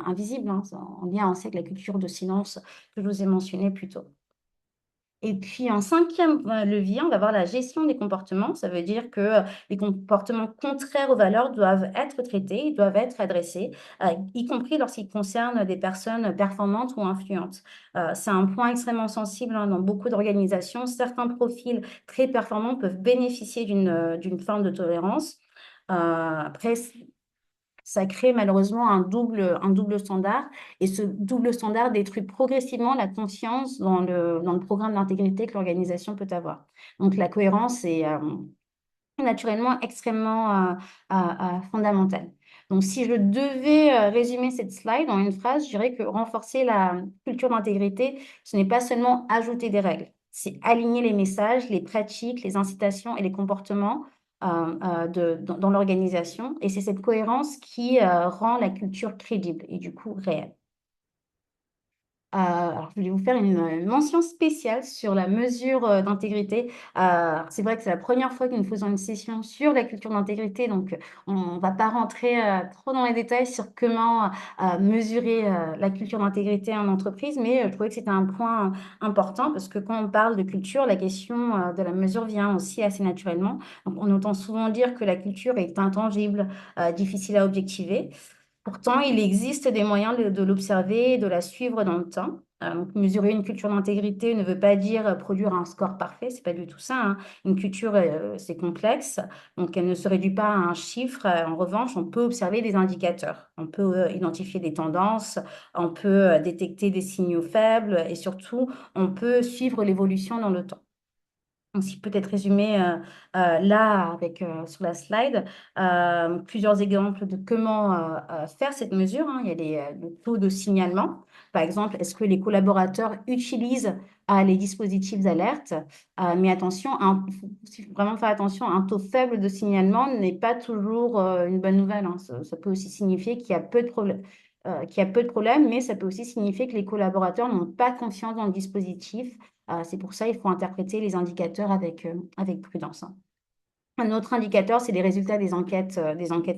invisibles, hein, en lien aussi avec la culture de silence que je vous ai mentionnée plus tôt. Et puis, en cinquième levier, on va voir la gestion des comportements. Ça veut dire que les comportements contraires aux valeurs doivent être traités, ils doivent être adressés, y compris lorsqu'ils concernent des personnes performantes ou influentes. C'est un point extrêmement sensible, hein, dans beaucoup d'organisations. Certains profils très performants peuvent bénéficier d'une forme de tolérance. Après, ça crée malheureusement un double standard. Et ce double standard détruit progressivement la confiance dans le programme d'intégrité que l'organisation peut avoir. Donc, la cohérence est naturellement extrêmement fondamentale. Donc, si je devais résumer cette slide en une phrase, je dirais que renforcer la culture d'intégrité, ce n'est pas seulement ajouter des règles, c'est aligner les messages, les pratiques, les incitations et les comportements dans l'organisation. Et c'est cette cohérence qui rend la culture crédible et du coup réelle. Alors, je voulais vous faire une mention spéciale sur la mesure d'intégrité. C'est vrai que c'est la première fois que nous faisons une session sur la culture d'intégrité, donc on ne va pas rentrer trop dans les détails sur comment mesurer la culture d'intégrité en entreprise, mais je trouvais que c'était un point important parce que quand on parle de culture, la question de la mesure vient aussi assez naturellement. Donc, on entend souvent dire que la culture est intangible, difficile à objectiver. Pourtant, il existe des moyens de l'observer et de la suivre dans le temps. Donc, mesurer une culture d'intégrité ne veut pas dire produire un score parfait, c'est pas du tout ça, hein. Une culture, c'est complexe, donc elle ne se réduit pas à un chiffre. En revanche, on peut observer des indicateurs, on peut identifier des tendances, on peut détecter des signaux faibles et surtout, on peut suivre l'évolution dans le temps. Donc, si peut être résumé là avec sur la slide, plusieurs exemples de comment faire cette mesure, hein. Il y a le taux de signalement. Par exemple, est-ce que les collaborateurs utilisent les dispositifs d'alerte? Mais attention, il faut aussi vraiment faire attention, un taux faible de signalement n'est pas toujours une bonne nouvelle, hein. Ça peut aussi signifier qu'il y a peu de problèmes. Qu'il y a peu de problèmes, mais ça peut aussi signifier que les collaborateurs n'ont pas confiance dans le dispositif. C'est pour ça qu'il faut interpréter les indicateurs avec prudence, hein. Un autre indicateur, c'est les résultats des enquêtes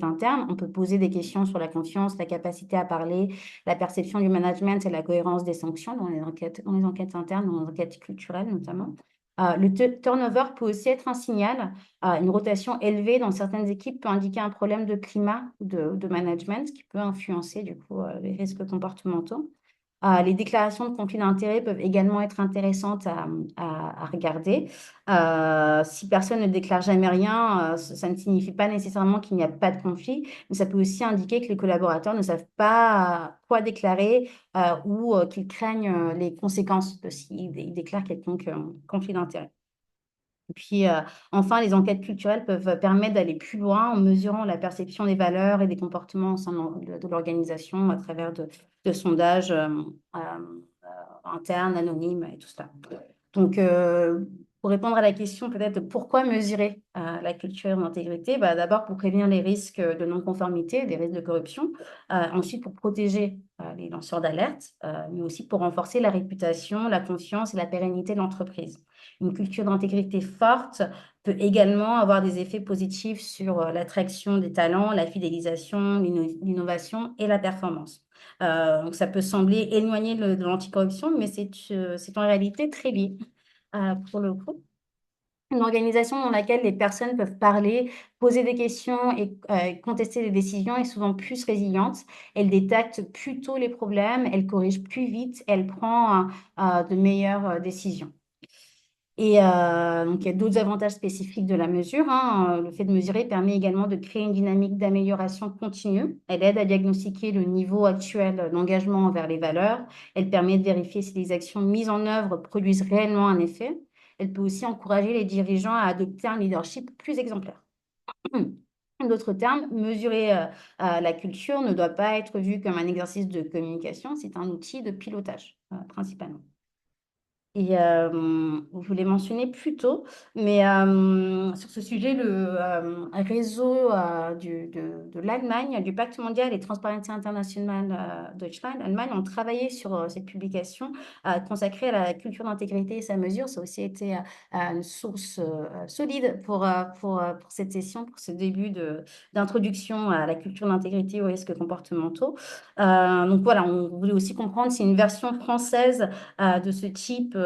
internes. On peut poser des questions sur la confiance, la capacité à parler, la perception du management et la cohérence des sanctions dans les enquêtes internes, dans les enquêtes culturelles notamment. Le turnover peut aussi être un signal. Une rotation élevée dans certaines équipes peut indiquer un problème de climat de management qui peut influencer du coup les risques comportementaux. Les déclarations de conflit d'intérêts peuvent également être intéressantes à regarder. Si personne ne déclare jamais rien, ça ne signifie pas nécessairement qu'il n'y a pas de conflit, mais ça peut aussi indiquer que les collaborateurs ne savent pas quoi déclarer ou qu'ils craignent les conséquences s'ils déclarent quelconque conflit d'intérêts. Et puis, enfin, les enquêtes culturelles peuvent permettre d'aller plus loin en mesurant la perception des valeurs et des comportements au sein de l'organisation à travers de sondages internes, anonymes et tout cela. Donc, pour répondre à la question peut-être de pourquoi mesurer la culture d'intégrité, bah, d'abord pour prévenir les risques de non-conformité, des risques de corruption, ensuite pour protéger les lanceurs d'alerte, mais aussi pour renforcer la réputation, la confiance et la pérennité de l'entreprise. Une culture d'intégrité forte peut également avoir des effets positifs sur l'attraction des talents, la fidélisation, l'innovation et la performance. Donc, ça peut sembler éloigné de l'anticorruption, mais c'est en réalité très lié pour le coup. Une organisation dans laquelle les personnes peuvent parler, poser des questions et contester les décisions est souvent plus résiliente. Elle détecte plus tôt les problèmes, elle corrige plus vite, elle prend de meilleures décisions. Et donc, il y a d'autres avantages spécifiques de la mesure, hein. Le fait de mesurer permet également de créer une dynamique d'amélioration continue. Elle aide à diagnostiquer le niveau actuel d'engagement envers les valeurs. Elle permet de vérifier si les actions mises en œuvre produisent réellement un effet. Elle peut aussi encourager les dirigeants à adopter un leadership plus exemplaire. En d'autres termes, mesurer la culture ne doit pas être vu comme un exercice de communication, c'est un outil de pilotage, principalement. Et je voulais mentionner plus tôt, mais sur ce sujet, le réseau de l'Allemagne, du Pacte mondial et Transparency International Deutschland, Allemagne, ont travaillé sur cette publication consacrée à la culture d'intégrité et sa mesure. Ça a aussi été une source solide pour cette session, pour ce début d'introduction à la culture d'intégrité et aux risques comportementaux. Donc voilà, on voulait aussi comprendre si une version française de ce type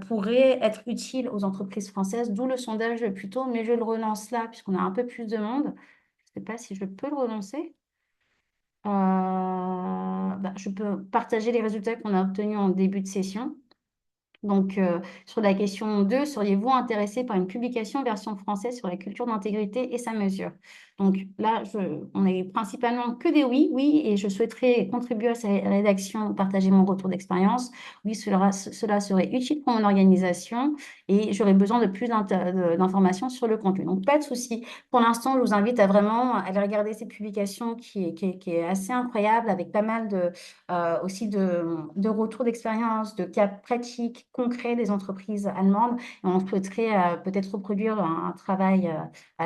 pourrait être utile aux entreprises françaises, d'où le sondage plus tôt, mais je le relance là puisqu'on a un peu plus de monde. Je ne sais pas si je peux le relancer. Je peux partager les résultats qu'on a obtenus en début de session. Donc, sur la question 2, seriez-vous intéressé par une publication version française sur la culture d'intégrité et sa mesure? Donc là, on est principalement que des oui, oui, et je souhaiterais contribuer à sa rédaction, partager mon retour d'expérience. Oui, cela serait utile pour mon organisation et j'aurais besoin de plus d'informations sur le contenu. Donc, pas de souci. Pour l'instant, je vous invite à vraiment aller regarder cette publication qui est assez incroyable avec pas mal aussi de retours d'expérience, de cas pratiques, concrets des entreprises allemandes. Et on souhaiterait peut-être reproduire un travail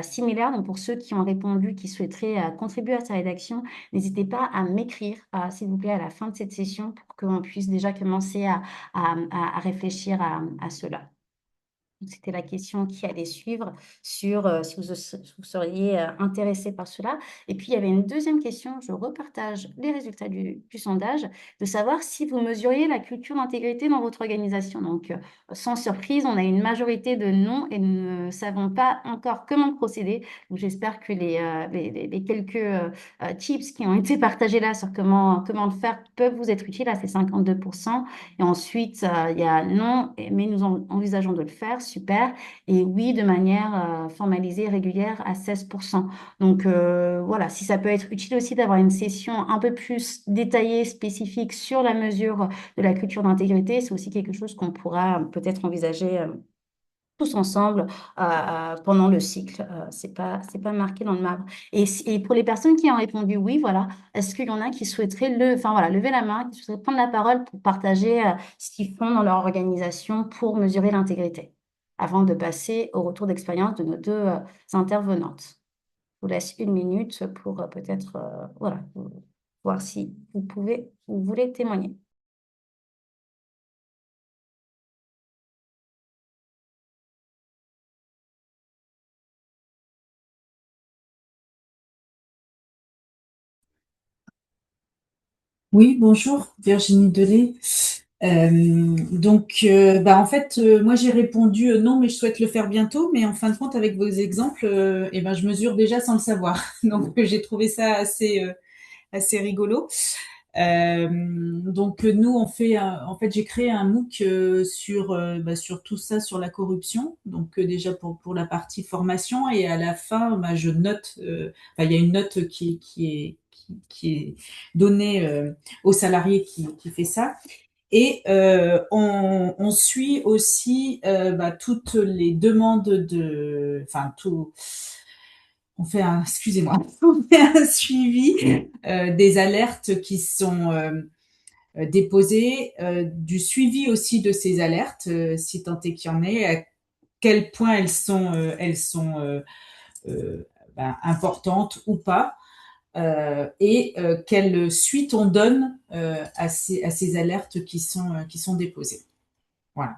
similaire. Donc, pour ceux qui ont répondu, qui souhaiteraient contribuer à sa rédaction, n'hésitez pas à m'écrire, s'il vous plaît, à la fin de cette session pour qu'on puisse déjà commencer à réfléchir à cela. C'était la question qui allait suivre sur si vous seriez intéressé par cela. Et puis, il y avait une deuxième question, je repartage les résultats du sondage, de savoir si vous mesuriez la culture d'intégrité dans votre organisation. Donc, sans surprise, on a une majorité de non et nous ne savons pas encore comment procéder. Donc, j'espère que les quelques tips qui ont été partagés là sur comment le faire peuvent vous être utiles à ces 52%. Et ensuite, il y a non, mais nous envisageons de le faire, super. Et oui, de manière formalisée, régulière à 16%. Donc voilà, si ça peut être utile aussi d'avoir une session un peu plus détaillée, spécifique sur la mesure de la culture d'intégrité, c'est aussi quelque chose qu'on pourra peut-être envisager tous ensemble pendant le cycle. C'est pas marqué dans le marbre. Et pour les personnes qui ont répondu oui, voilà, est-ce qu'il y en a qui souhaiteraient enfin, voilà, lever la main, qui souhaiteraient prendre la parole pour partager ce qu'ils font dans leur organisation pour mesurer l'intégrité, avant de passer au retour d'expérience de nos deux intervenantes. Je vous laisse une minute pour peut-être voilà, voir si vous voulez témoigner. Oui, bonjour, Virginie Delay. En fait, moi j'ai répondu non, mais je souhaite le faire bientôt. Mais en fin de compte, avec vos exemples, je mesure déjà sans le savoir. Donc, j'ai trouvé ça assez rigolo. Nous, en fait, j'ai créé un MOOC sur tout ça, sur la corruption. Donc, déjà pour la partie formation, et à la fin, je note. Il y a une note qui est donnée aux salariés qui fait ça. Et on suit aussi toutes les demandes on fait excusez-moi, on fait un suivi des alertes qui sont déposées, du suivi aussi de ces alertes, si tant est qu'il y en ait, à quel point elles sont importantes ou pas, et quelle suite on donne à ces alertes qui sont déposées. Voilà.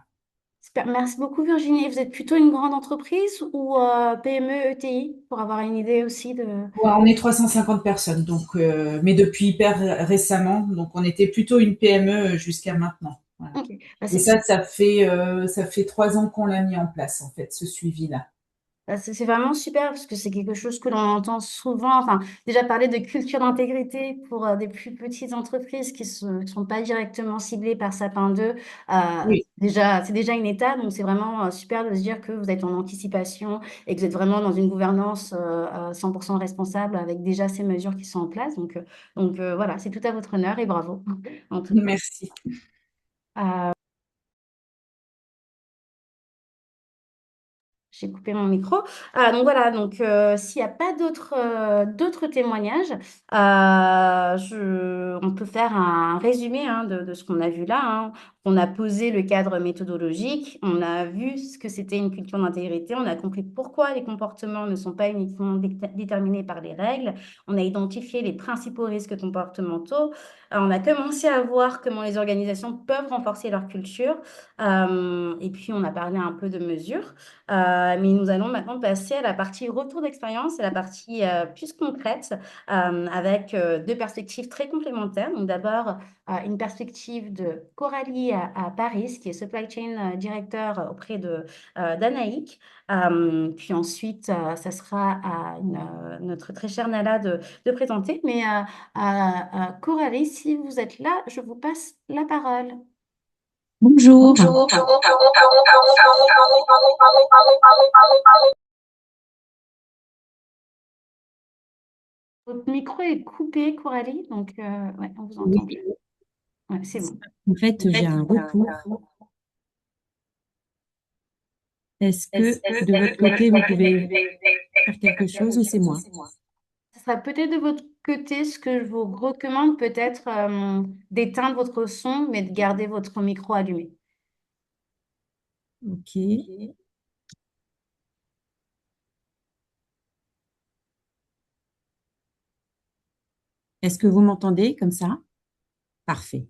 Super. Merci beaucoup, Virginie. Vous êtes plutôt une grande entreprise ou PME, ETI, pour avoir une idée aussi de... Ouais, on est 350 personnes, mais depuis hyper récemment, donc on était plutôt une PME jusqu'à maintenant. Voilà. Ok. Bah, Et ça fait 3 ans qu'on l'a mis en place, en fait, ce suivi-là. c'est vraiment super parce que c'est quelque chose que l'on entend souvent. Enfin, déjà parler de culture d'intégrité pour des plus petites entreprises qui sont pas directement ciblées par Sapin 2. Oui, C'est déjà une étape. Donc, c'est vraiment super de se dire que vous êtes en anticipation et que vous êtes vraiment dans une gouvernance 100% responsable avec déjà ces mesures qui sont en place. Voilà, c'est tout à votre honneur et bravo. En tout cas. merci. Euh, J'ai coupé mon micro. Donc voilà, donc s'il n'y a pas d'autres témoignages, on peut faire un résumé hein, de ce qu'on a vu là, hein. On a posé le cadre méthodologique, on a vu ce que c'était une culture d'intégrité, on a compris pourquoi les comportements ne sont pas uniquement déterminés par les règles, on a identifié les principaux risques comportementaux, on a commencé à voir comment les organisations peuvent renforcer leur culture, et puis on a parlé un peu de mesures. Mais nous allons maintenant passer à la partie retour d'expérience, à la partie plus concrète, avec deux perspectives très complémentaires. Donc d'abord, une perspective de Coralie à Paris, qui est Supply Chain Director auprès d'Anaïk. Puis ensuite, ça sera à notre très chère Nala de présenter. Mais Coralie, si vous êtes là, je vous passe la parole. Bonjour. Bonjour. Votre micro est coupé, Coralie, donc ouais, on vous entend plus. Ouais, c'est bon. En fait, j'ai un retour. Est-ce que de votre côté, vous pouvez faire quelque chose ou c'est moi? Ce sera peut-être de votre côté ce que je vous recommande, peut-être d'éteindre votre son, mais de garder votre micro allumé. Ok. Est-ce que vous m'entendez comme ça? Parfait.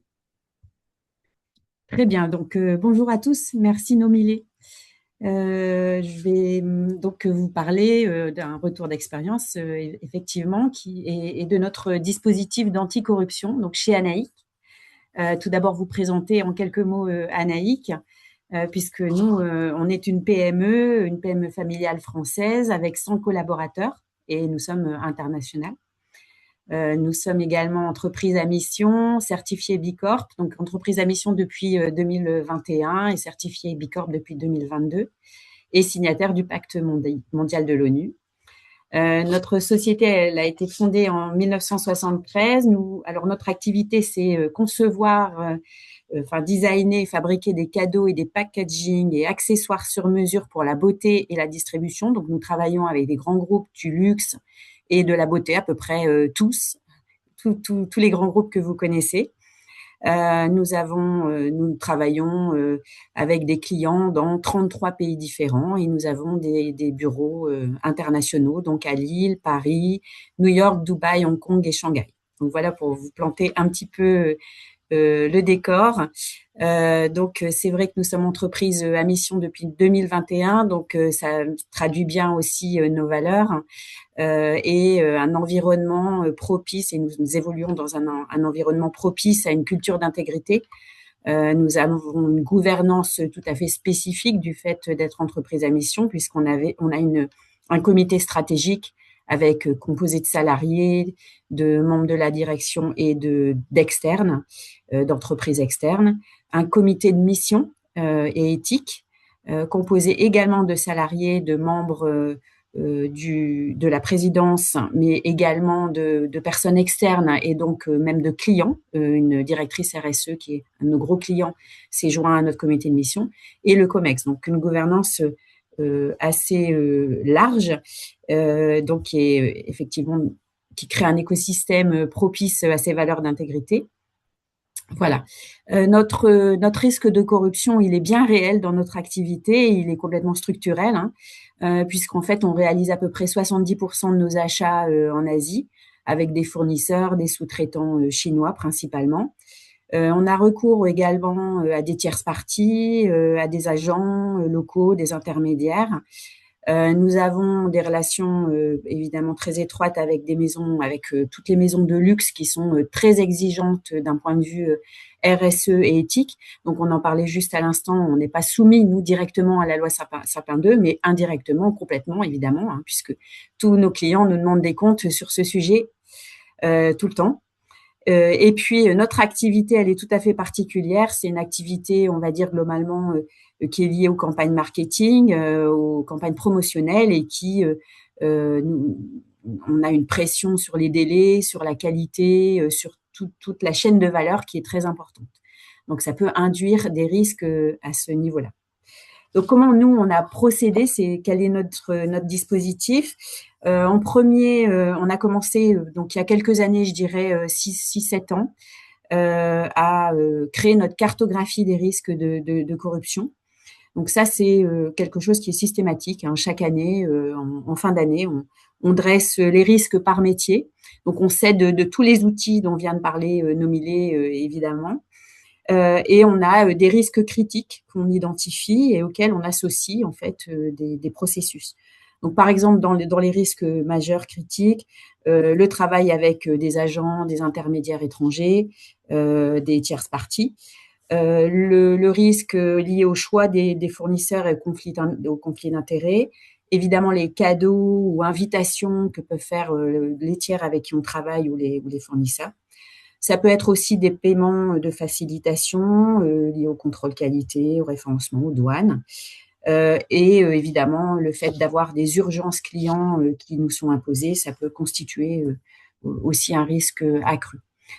Très bien. Donc, bonjour à tous. Merci Nomilé. Je vais donc vous parler d'un retour d'expérience, effectivement, et de notre dispositif d'anticorruption, donc chez Anaïc. Tout d'abord, vous présenter en quelques mots Anaïc, puisque nous, on est une PME familiale française avec 100 collaborateurs et nous sommes internationales. Nous sommes également entreprise à mission, certifiée B Corp, donc entreprise à mission depuis 2021 et certifiée B Corp depuis 2022 et signataire du pacte mondial de l'ONU. Notre société, elle a été fondée en 1973. Alors notre activité, c'est concevoir, designer, fabriquer des cadeaux et des packaging et accessoires sur mesure pour la beauté et la distribution. Donc nous travaillons avec des grands groupes du luxe et de la beauté, à peu près tous les grands groupes que vous connaissez. Nous travaillons avec des clients dans 33 pays différents et nous avons des bureaux internationaux, donc à Lille, Paris, New York, Dubaï, Hong Kong et Shanghai. Donc voilà pour vous planter un petit peu le décor. Donc c'est vrai que nous sommes entreprise à mission depuis 2021, donc ça traduit bien aussi nos valeurs et un environnement propice, et nous évoluons dans un environnement propice à une culture d'intégrité. Nous avons une gouvernance tout à fait spécifique du fait d'être entreprise à mission, puisqu'on a un comité stratégique avec composé de salariés, de membres de la direction et d'externes, d'entreprises externes, un comité de mission et éthique, composé également de salariés, de membres de la présidence, mais également de personnes externes et donc même de clients. Une directrice RSE qui est un de nos gros clients s'est joint à notre comité de mission, et le COMEX, donc une gouvernance assez large, donc qui crée un écosystème propice à ces valeurs d'intégrité. Voilà. Notre risque de corruption, il est bien réel dans notre activité, il est complètement structurel, hein, puisqu'en fait, on réalise à peu près 70% de nos achats en Asie, avec des fournisseurs, des sous-traitants chinois principalement. On a recours également à des tierces parties, à des agents locaux, des intermédiaires. Nous avons des relations évidemment très étroites avec toutes les maisons de luxe qui sont très exigeantes d'un point de vue RSE et éthique. Donc, on en parlait juste à l'instant, on n'est pas soumis, nous, directement à la loi Sapin 2, mais indirectement, complètement, évidemment, hein, puisque tous nos clients nous demandent des comptes sur ce sujet tout le temps. Et puis, notre activité, elle est tout à fait particulière. C'est une activité, on va dire, globalement, qui est liée aux campagnes marketing, aux campagnes promotionnelles et on a une pression sur les délais, sur la qualité, sur toute la chaîne de valeur qui est très importante. Donc, ça peut induire des risques à ce niveau-là. Donc, comment nous, on a procédé, quel est notre dispositif. En premier, on a commencé, donc il y a quelques années, je dirais 6-7 ans, à créer notre cartographie des risques de corruption. Donc ça, c'est quelque chose qui est systématique, hein. Chaque année, en fin d'année, on dresse les risques par métier. Donc, on s'aide de tous les outils dont vient de parler Nomilé, évidemment. Et on a des risques critiques qu'on identifie et auxquels on associe en fait des processus. Donc, par exemple, dans les risques majeurs critiques, le travail avec des agents, des intermédiaires étrangers, des tierces parties, le risque lié au choix des fournisseurs et au conflit d'intérêts, évidemment les cadeaux ou invitations que peuvent faire les tiers avec qui on travaille ou les fournisseurs. Ça peut être aussi des paiements de facilitation liés au contrôle qualité, au référencement, aux douanes. Et évidemment, le fait d'avoir des urgences clients qui nous sont imposées, ça peut constituer aussi un risque accru.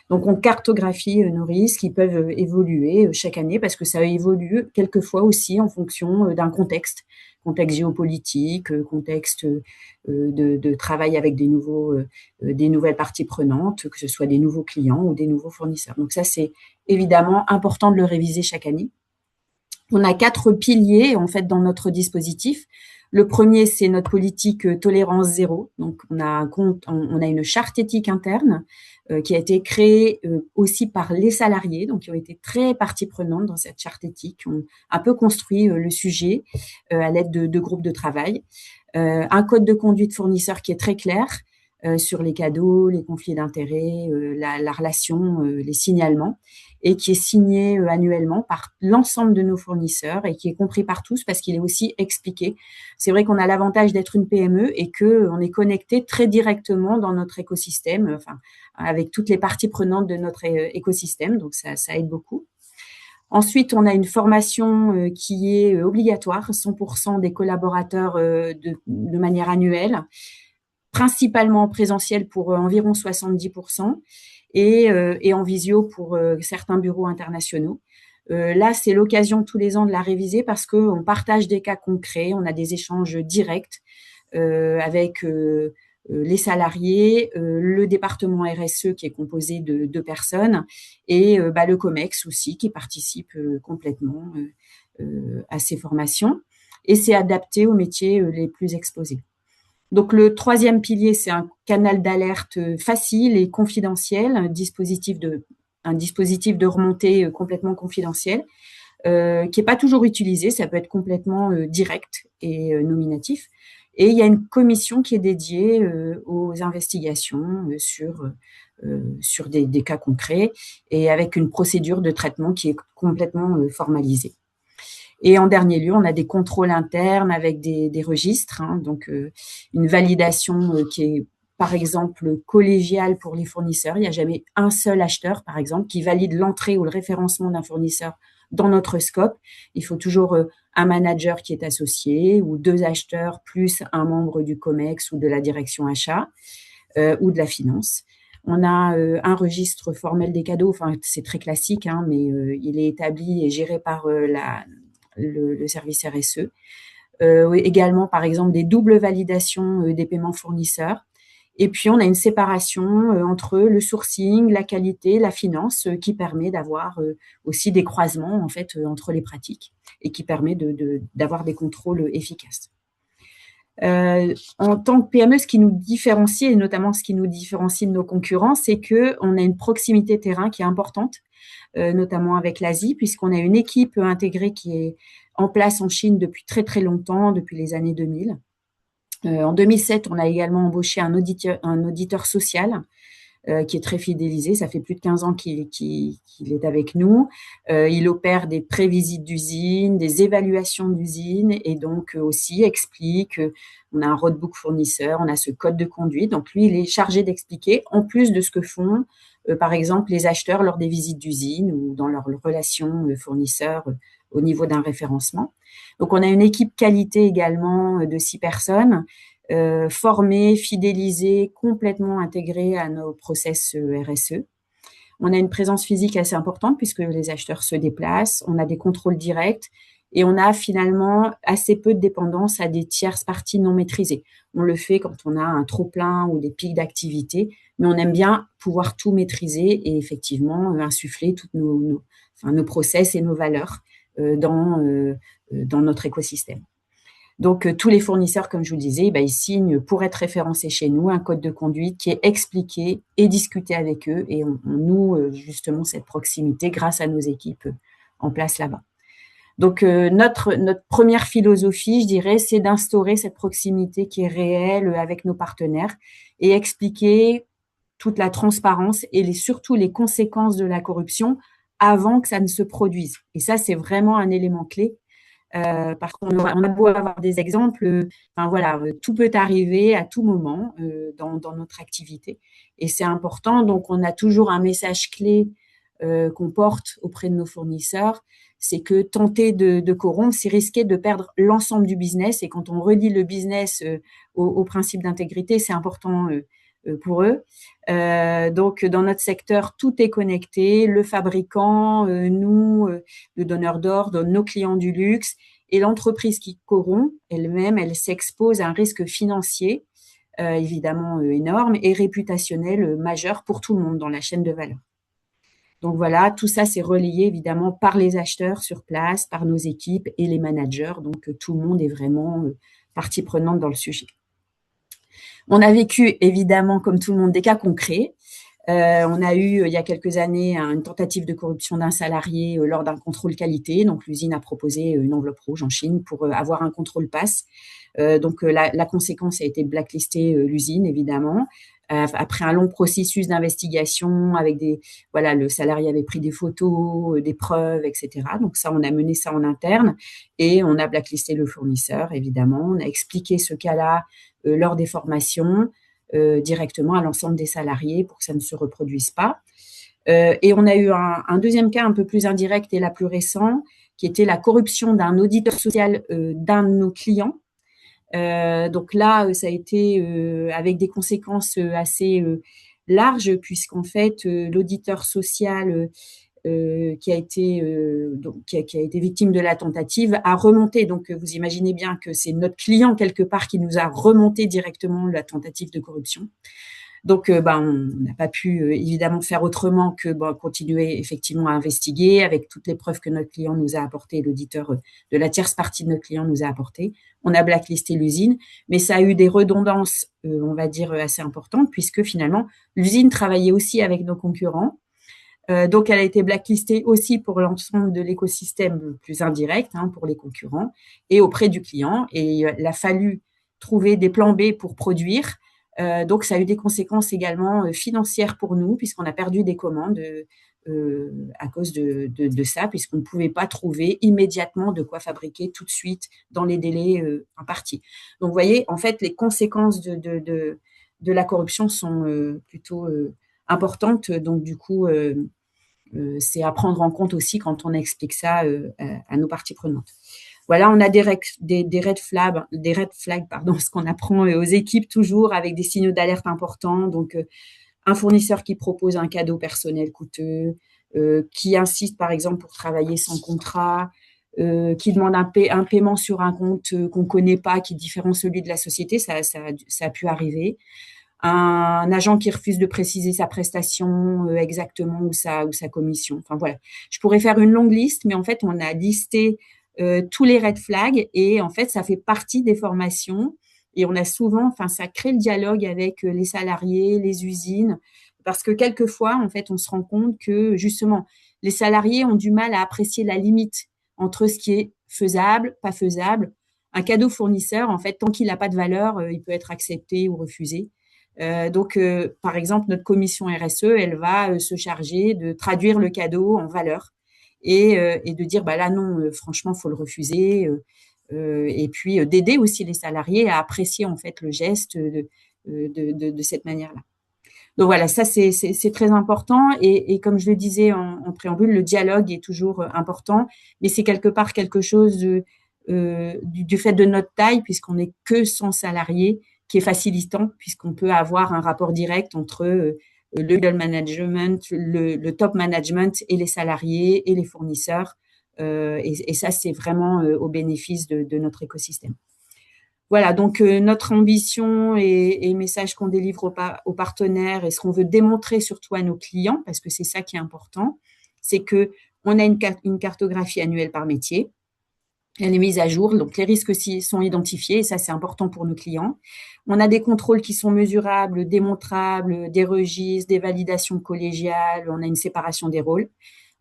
Donc, on cartographie nos risques qui peuvent évoluer chaque année parce que ça évolue quelquefois aussi en fonction d'un contexte géopolitique, contexte de travail avec des nouvelles parties prenantes, que ce soit des nouveaux clients ou des nouveaux fournisseurs. Donc ça, c'est évidemment important de le réviser chaque année. On a 4 piliers en fait dans notre dispositif. Le premier, c'est notre politique tolérance zéro. Donc, on a une charte éthique interne qui a été créée aussi par les salariés, donc qui ont été très partie prenante dans cette charte éthique, qui ont un peu construit le sujet à l'aide de groupes de travail. Un code de conduite fournisseur qui est très clair sur les cadeaux, les conflits d'intérêts, la relation, les signalements, et qui est signé annuellement par l'ensemble de nos fournisseurs et qui est compris par tous parce qu'il est aussi expliqué. C'est vrai qu'on a l'avantage d'être une PME et qu'on est connecté très directement dans notre écosystème, enfin, avec toutes les parties prenantes de notre écosystème, donc ça aide beaucoup. Ensuite, on a une formation qui est obligatoire, 100% des collaborateurs de manière annuelle, principalement en présentiel pour environ 70%. Et en visio pour certains bureaux internationaux. Là, c'est l'occasion tous les ans de la réviser parce qu'on partage des cas concrets, on a des échanges directs avec les salariés, le département RSE qui est composé de 2 personnes et le COMEX aussi qui participe complètement à ces formations. Et c'est adapté aux métiers les plus exposés. Donc, le troisième pilier, c'est un canal d'alerte facile et confidentiel, un dispositif de remontée complètement confidentiel, qui n'est pas toujours utilisé, ça peut être complètement direct et nominatif. Et il y a une commission qui est dédiée aux investigations sur des cas concrets et avec une procédure de traitement qui est complètement formalisée. Et en dernier lieu, on a des contrôles internes avec des registres, hein, donc une validation qui est, par exemple, collégiale pour les fournisseurs. Il n'y a jamais un seul acheteur, par exemple, qui valide l'entrée ou le référencement d'un fournisseur dans notre scope. Il faut toujours un manager qui est associé ou 2 acheteurs plus un membre du COMEX ou de la direction achat ou de la finance. On a un registre formel des cadeaux, enfin c'est très classique, hein, mais il est établi et géré par le service RSE. Également, par exemple, des doubles validations des paiements fournisseurs. Et puis, on a une séparation entre le sourcing, la qualité, la finance, qui permet d'avoir aussi des croisements en fait entre les pratiques et qui permet d'avoir des contrôles efficaces. En tant que PME, ce qui nous différencie, et notamment ce qui nous différencie de nos concurrents, c'est qu'on a une proximité terrain qui est importante, notamment avec l'Asie, puisqu'on a une équipe intégrée qui est en place en Chine depuis très, très longtemps, depuis les années 2000. En 2007, on a également embauché un auditeur social qui est très fidélisé. Ça fait plus de 15 ans qu'il est avec nous. Il opère des prévisites d'usine, des évaluations d'usine et donc aussi explique. On a un roadbook fournisseur, on a ce code de conduite. Donc, lui, il est chargé d'expliquer, en plus de ce que font, par exemple, les acheteurs lors des visites d'usine ou dans leurs relations fournisseurs au niveau d'un référencement. Donc, on a une équipe qualité également de 6 personnes, formées, fidélisées, complètement intégrées à nos process RSE. On a une présence physique assez importante puisque les acheteurs se déplacent. On a des contrôles directs et on a finalement assez peu de dépendance à des tierces parties non maîtrisées. On le fait quand on a un trop-plein ou des pics d'activité, mais on aime bien pouvoir tout maîtriser et effectivement insuffler toutes nos process et nos valeurs dans notre écosystème. Donc, tous les fournisseurs, comme je vous disais, ils signent pour être référencés chez nous un code de conduite qui est expliqué et discuté avec eux, et on noue justement cette proximité grâce à nos équipes en place là-bas. Donc, notre première philosophie, je dirais, c'est d'instaurer cette proximité qui est réelle avec nos partenaires et expliquer toute la transparence et surtout les conséquences de la corruption avant que ça ne se produise. Et ça, c'est vraiment un élément clé. Parce qu'on a beau avoir des exemples, tout peut arriver à tout moment dans notre activité. Et c'est important, donc on a toujours un message clé qu'on porte auprès de nos fournisseurs, c'est que tenter de corrompre, c'est risquer de perdre l'ensemble du business. Et quand on relie le business au principe d'intégrité, c'est important pour eux. Donc, dans notre secteur, tout est connecté, le fabricant, nous, le donneur d'ordre, nos clients du luxe, et l'entreprise qui corrompt elle-même, elle s'expose à un risque financier, évidemment énorme, et réputationnel majeur pour tout le monde dans la chaîne de valeur. Donc voilà, tout ça, c'est relayé évidemment par les acheteurs sur place, par nos équipes et les managers. Donc, tout le monde est vraiment partie prenante dans le sujet. On a vécu, évidemment, comme tout le monde, des cas concrets. On a eu, il y a quelques années, une tentative de corruption d'un salarié lors d'un contrôle qualité. Donc, l'usine a proposé une enveloppe rouge en Chine pour avoir un contrôle pass. Donc, la conséquence a été de blacklister l'usine, évidemment. Après un long processus d'investigation avec le salarié avait pris des photos, des preuves, etc. Donc ça, on a mené ça en interne et on a blacklisté le fournisseur, évidemment. On a expliqué ce cas-là lors des formations directement à l'ensemble des salariés pour que ça ne se reproduise pas. Et on a eu un deuxième cas un peu plus indirect et la plus récent, qui était la corruption d'un auditeur social d'un de nos clients. Donc là, ça a été avec des conséquences assez larges, puisqu'en fait, l'auditeur social qui a été victime de la tentative a remonté. Donc, vous imaginez bien que c'est notre client quelque part qui nous a remonté directement la tentative de corruption. Donc, on n'a pas pu évidemment faire autrement que continuer effectivement à investiguer avec toutes les preuves que notre client nous a apportées, l'auditeur de la tierce partie de notre client nous a apportées. On a blacklisté l'usine, mais ça a eu des redondances, on va dire, assez importantes, puisque finalement, l'usine travaillait aussi avec nos concurrents. Donc, elle a été blacklistée aussi pour l'ensemble de l'écosystème plus indirect, pour les concurrents, et auprès du client. Et il a fallu trouver des plans B pour produire. Donc, ça a eu des conséquences également financières pour nous, puisqu'on a perdu des commandes à cause de ça, puisqu'on ne pouvait pas trouver immédiatement de quoi fabriquer tout de suite dans les délais impartis. Donc, vous voyez, en fait, les conséquences de la corruption sont plutôt importantes. Donc, du coup, c'est à prendre en compte aussi quand on explique ça à nos parties prenantes. Voilà, on a des red flags, ce qu'on apprend aux équipes toujours avec des signaux d'alerte importants. Donc, un fournisseur qui propose un cadeau personnel coûteux, qui insiste par exemple pour travailler sans contrat, qui demande un paiement sur un compte qu'on ne connaît pas, qui est différent de celui de la société, ça a pu arriver. Un agent qui refuse de préciser sa prestation exactement ou sa commission. Enfin voilà, je pourrais faire une longue liste, mais en fait, on a listé tous les red flags et en fait, ça fait partie des formations et on a souvent, ça crée le dialogue avec les salariés, les usines, parce que quelquefois, en fait, on se rend compte que justement, les salariés ont du mal à apprécier la limite entre ce qui est faisable, pas faisable. Un cadeau fournisseur, en fait, tant qu'il n'a pas de valeur, il peut être accepté ou refusé. Donc, par exemple, notre commission RSE, elle va se charger de traduire le cadeau en valeur et de dire, là, non, franchement, faut le refuser. Et puis, d'aider aussi les salariés à apprécier, en fait, le geste de cette manière-là. Donc, voilà, ça, c'est très important. Et comme je le disais en préambule, le dialogue est toujours important, mais c'est quelque part quelque chose du fait de notre taille, puisqu'on n'est que 100 salariés, qui est facilitant, puisqu'on peut avoir un rapport direct entre le middle management, le top management et les salariés et les fournisseurs. Et ça, c'est vraiment au bénéfice de notre écosystème. Voilà, donc notre ambition et message qu'on délivre aux partenaires et ce qu'on veut démontrer surtout à nos clients, parce que c'est ça qui est important, c'est qu'on a une cartographie annuelle par métier. Elle est mise à jour, donc les risques sont identifiés, et ça, c'est important pour nos clients. On a des contrôles qui sont mesurables, démontrables, des registres, des validations collégiales, on a une séparation des rôles.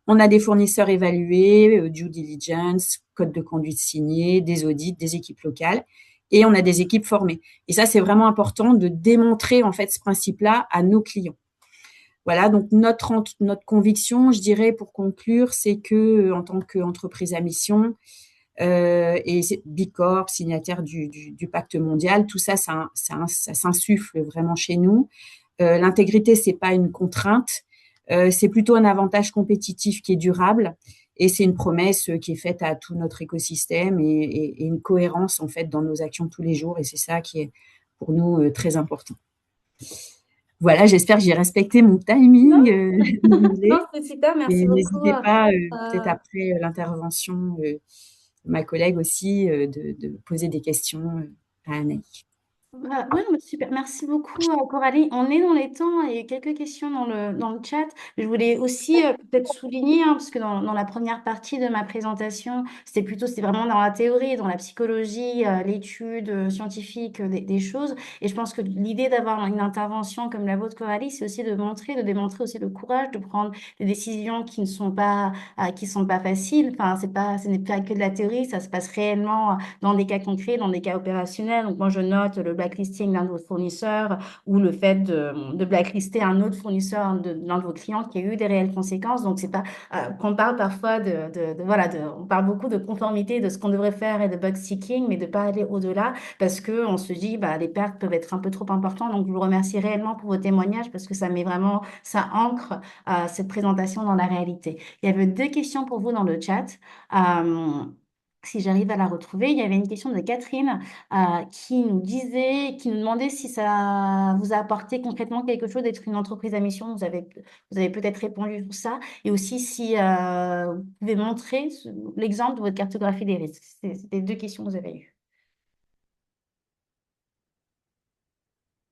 On a des fournisseurs évalués, due diligence, code de conduite signé, des audits, des équipes locales, et on a des équipes formées. Et ça, c'est vraiment important de démontrer en fait ce principe-là à nos clients. Voilà, donc notre conviction, je dirais pour conclure, c'est que en tant qu'entreprise à mission et Bicorp, signataire du pacte mondial, tout ça, ça s'insuffle vraiment chez nous. L'intégrité, c'est pas une contrainte. C'est plutôt un avantage compétitif qui est durable et c'est une promesse qui est faite à tout notre écosystème et une cohérence en fait dans nos actions tous les jours et c'est ça qui est pour nous très important. Voilà, j'espère que j'ai respecté mon timing. Non, c'est super, merci beaucoup. N'hésitez pas, peut-être après l'intervention, ma collègue aussi, de poser des questions à Anaïs. Oui, super. Merci beaucoup, Coralie. On est dans les temps et quelques questions dans le chat. Je voulais aussi peut-être souligner, parce que dans la première partie de ma présentation, c'était vraiment dans la théorie, dans la psychologie, l'étude scientifique des choses. Et je pense que l'idée d'avoir une intervention comme la vôtre, Coralie, c'est aussi de démontrer aussi le courage de prendre des décisions qui sont pas faciles. Enfin, ce n'est pas que de la théorie, ça se passe réellement dans des cas concrets, dans des cas opérationnels. Donc, moi, je note le blacklisting d'un de vos fournisseurs ou le fait de blacklister un autre fournisseur d'un de vos clients qui a eu des réelles conséquences. Donc, c'est pas qu'on parle parfois on parle beaucoup de conformité, de ce qu'on devrait faire et de bug seeking, mais de pas aller au-delà parce que on se dit, les pertes peuvent être un peu trop importantes. Donc, je vous remercie réellement pour vos témoignages parce que ça ancre cette présentation dans la réalité. Il y avait 2 questions pour vous dans le chat. Si j'arrive à la retrouver, il y avait une question de Catherine qui nous demandait si ça vous a apporté concrètement quelque chose d'être une entreprise à mission. Vous avez peut-être répondu sur ça. Et aussi si vous pouvez montrer l'exemple de votre cartographie des risques. C'était 2 questions que vous avez eues.